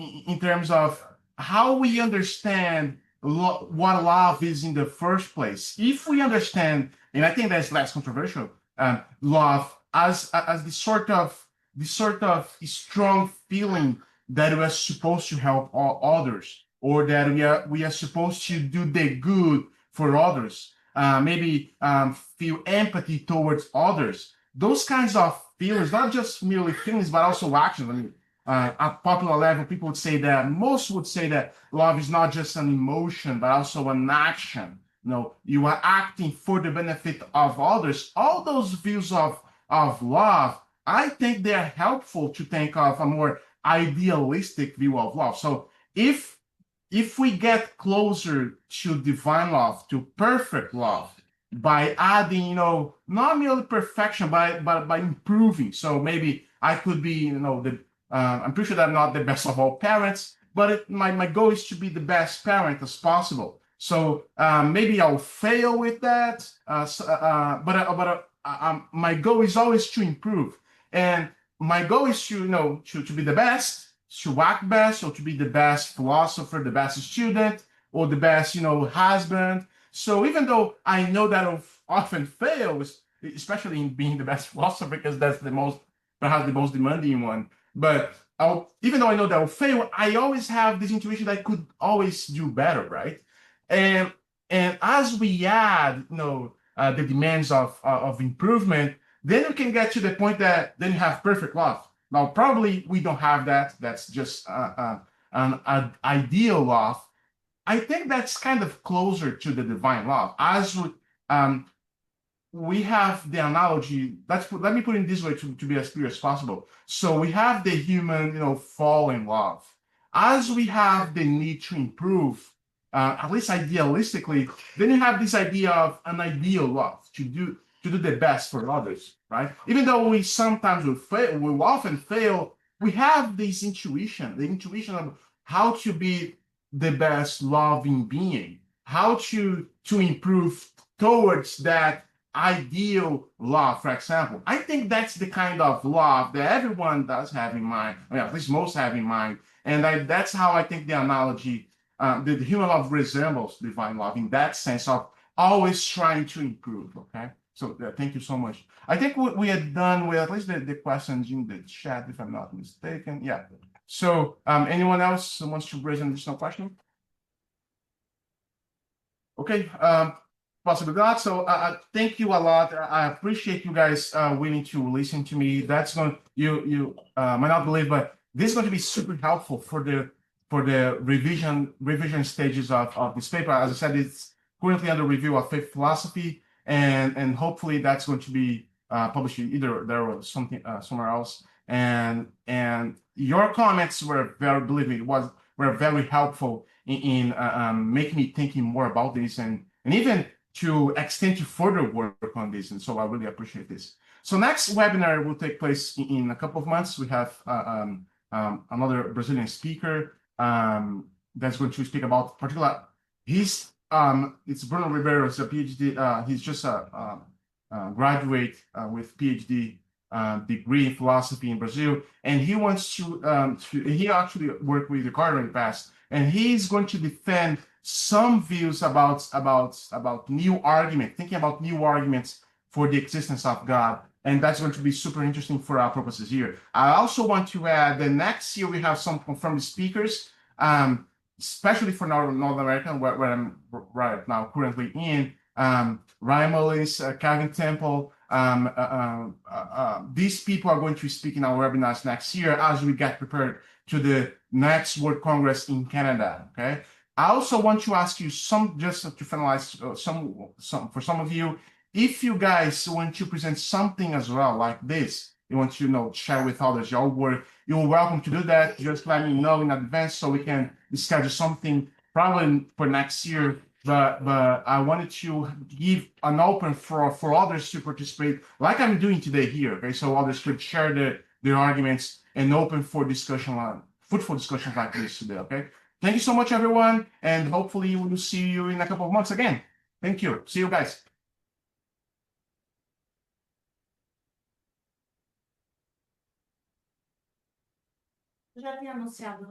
how we understand what love is in the first place. If we understand, and I think that's less controversial, love as the sort of strong feeling that we are supposed to help others, or that we are supposed to do the good for others, maybe feel empathy towards others. Those kinds of feelings, not just merely feelings, but also actions. I mean, at popular level, people would say that, most would say that love is not just an emotion, but also an action. You are acting for the benefit of others. All those views of love, I think they are helpful to think of a more idealistic view of love. So if we get closer to divine love, to perfect love, by adding, not merely perfection, but by improving. So maybe I could be, I'm pretty sure that I'm not the best of all parents, but my goal is to be the best parent as possible. So maybe I'll fail with that, but my goal is always to improve, and my goal is to to be the best, to act best, or to be the best philosopher, the best student, or the best husband. So even though I know that I'll often fail, especially in being the best philosopher, because that's perhaps the most demanding one. But even though I know that I'll fail, I always have this intuition that I could always do better, right? And as we add, the demands of improvement, then we can get to the point that then you have perfect love. Now, probably we don't have that. That's just an ideal love. I think that's kind of closer to the divine love. As we have the analogy, let me put it this way to be as clear as possible. So we have the human, fallen love. As we have the need to improve, at least idealistically, then you have this idea of an ideal love, to do the best for others, right? Even though we sometimes will often fail, we have this intuition, the intuition of how to be the best loving being, how to improve towards that ideal love, for example. I think that's the kind of love that everyone does have in mind, at least most have in mind. And that's how I think the analogy, the human love resembles divine love in that sense of always trying to improve, okay? So thank you so much. I think we are done with at least the questions in the chat, if I'm not mistaken. Yeah. So anyone else wants to raise an additional question? Okay, possibly not. So thank you a lot. I appreciate you guys willing to listen to me. That's going you might not believe, but this is going to be super helpful for the revision stages of this paper. As I said, it's currently under review of faith philosophy, and hopefully that's going to be published either there or something somewhere else. And your comments were believe me, were very helpful in making me thinking more about this, and even to extend to further work on this. And so I really appreciate this. So next webinar will take place in a couple of months. We have another Brazilian speaker that's going to speak about particular. It's Bruno Ribeiro. It's a PhD. He's just a graduate with PhD degree in philosophy in Brazil, and he wants to he actually worked with Ricardo in the past, and he's going to defend some views about new argument, thinking about new arguments for the existence of God, and that's going to be super interesting for our purposes here. I also want to add that next year we have some confirmed speakers, especially for North America, where I'm right now currently in. Ryan Mullins, Kevin Temple. These people are going to speak in our webinars next year as we get prepared to the next World Congress in Canada. Okay. I also want to ask you just to finalize for some of you, if you guys want to present something as well like this, you want to, share with others your work, you're welcome to do that. Just let me know in advance so we can schedule something probably for next year. But I wanted to give an open for others to participate, like I'm doing today here. Okay, so others could share their arguments and open for discussion, fruitful discussions like this today. Okay, thank you so much, everyone, and hopefully we will see you in a couple of months again. Thank you. See you guys. Já tinha anunciado.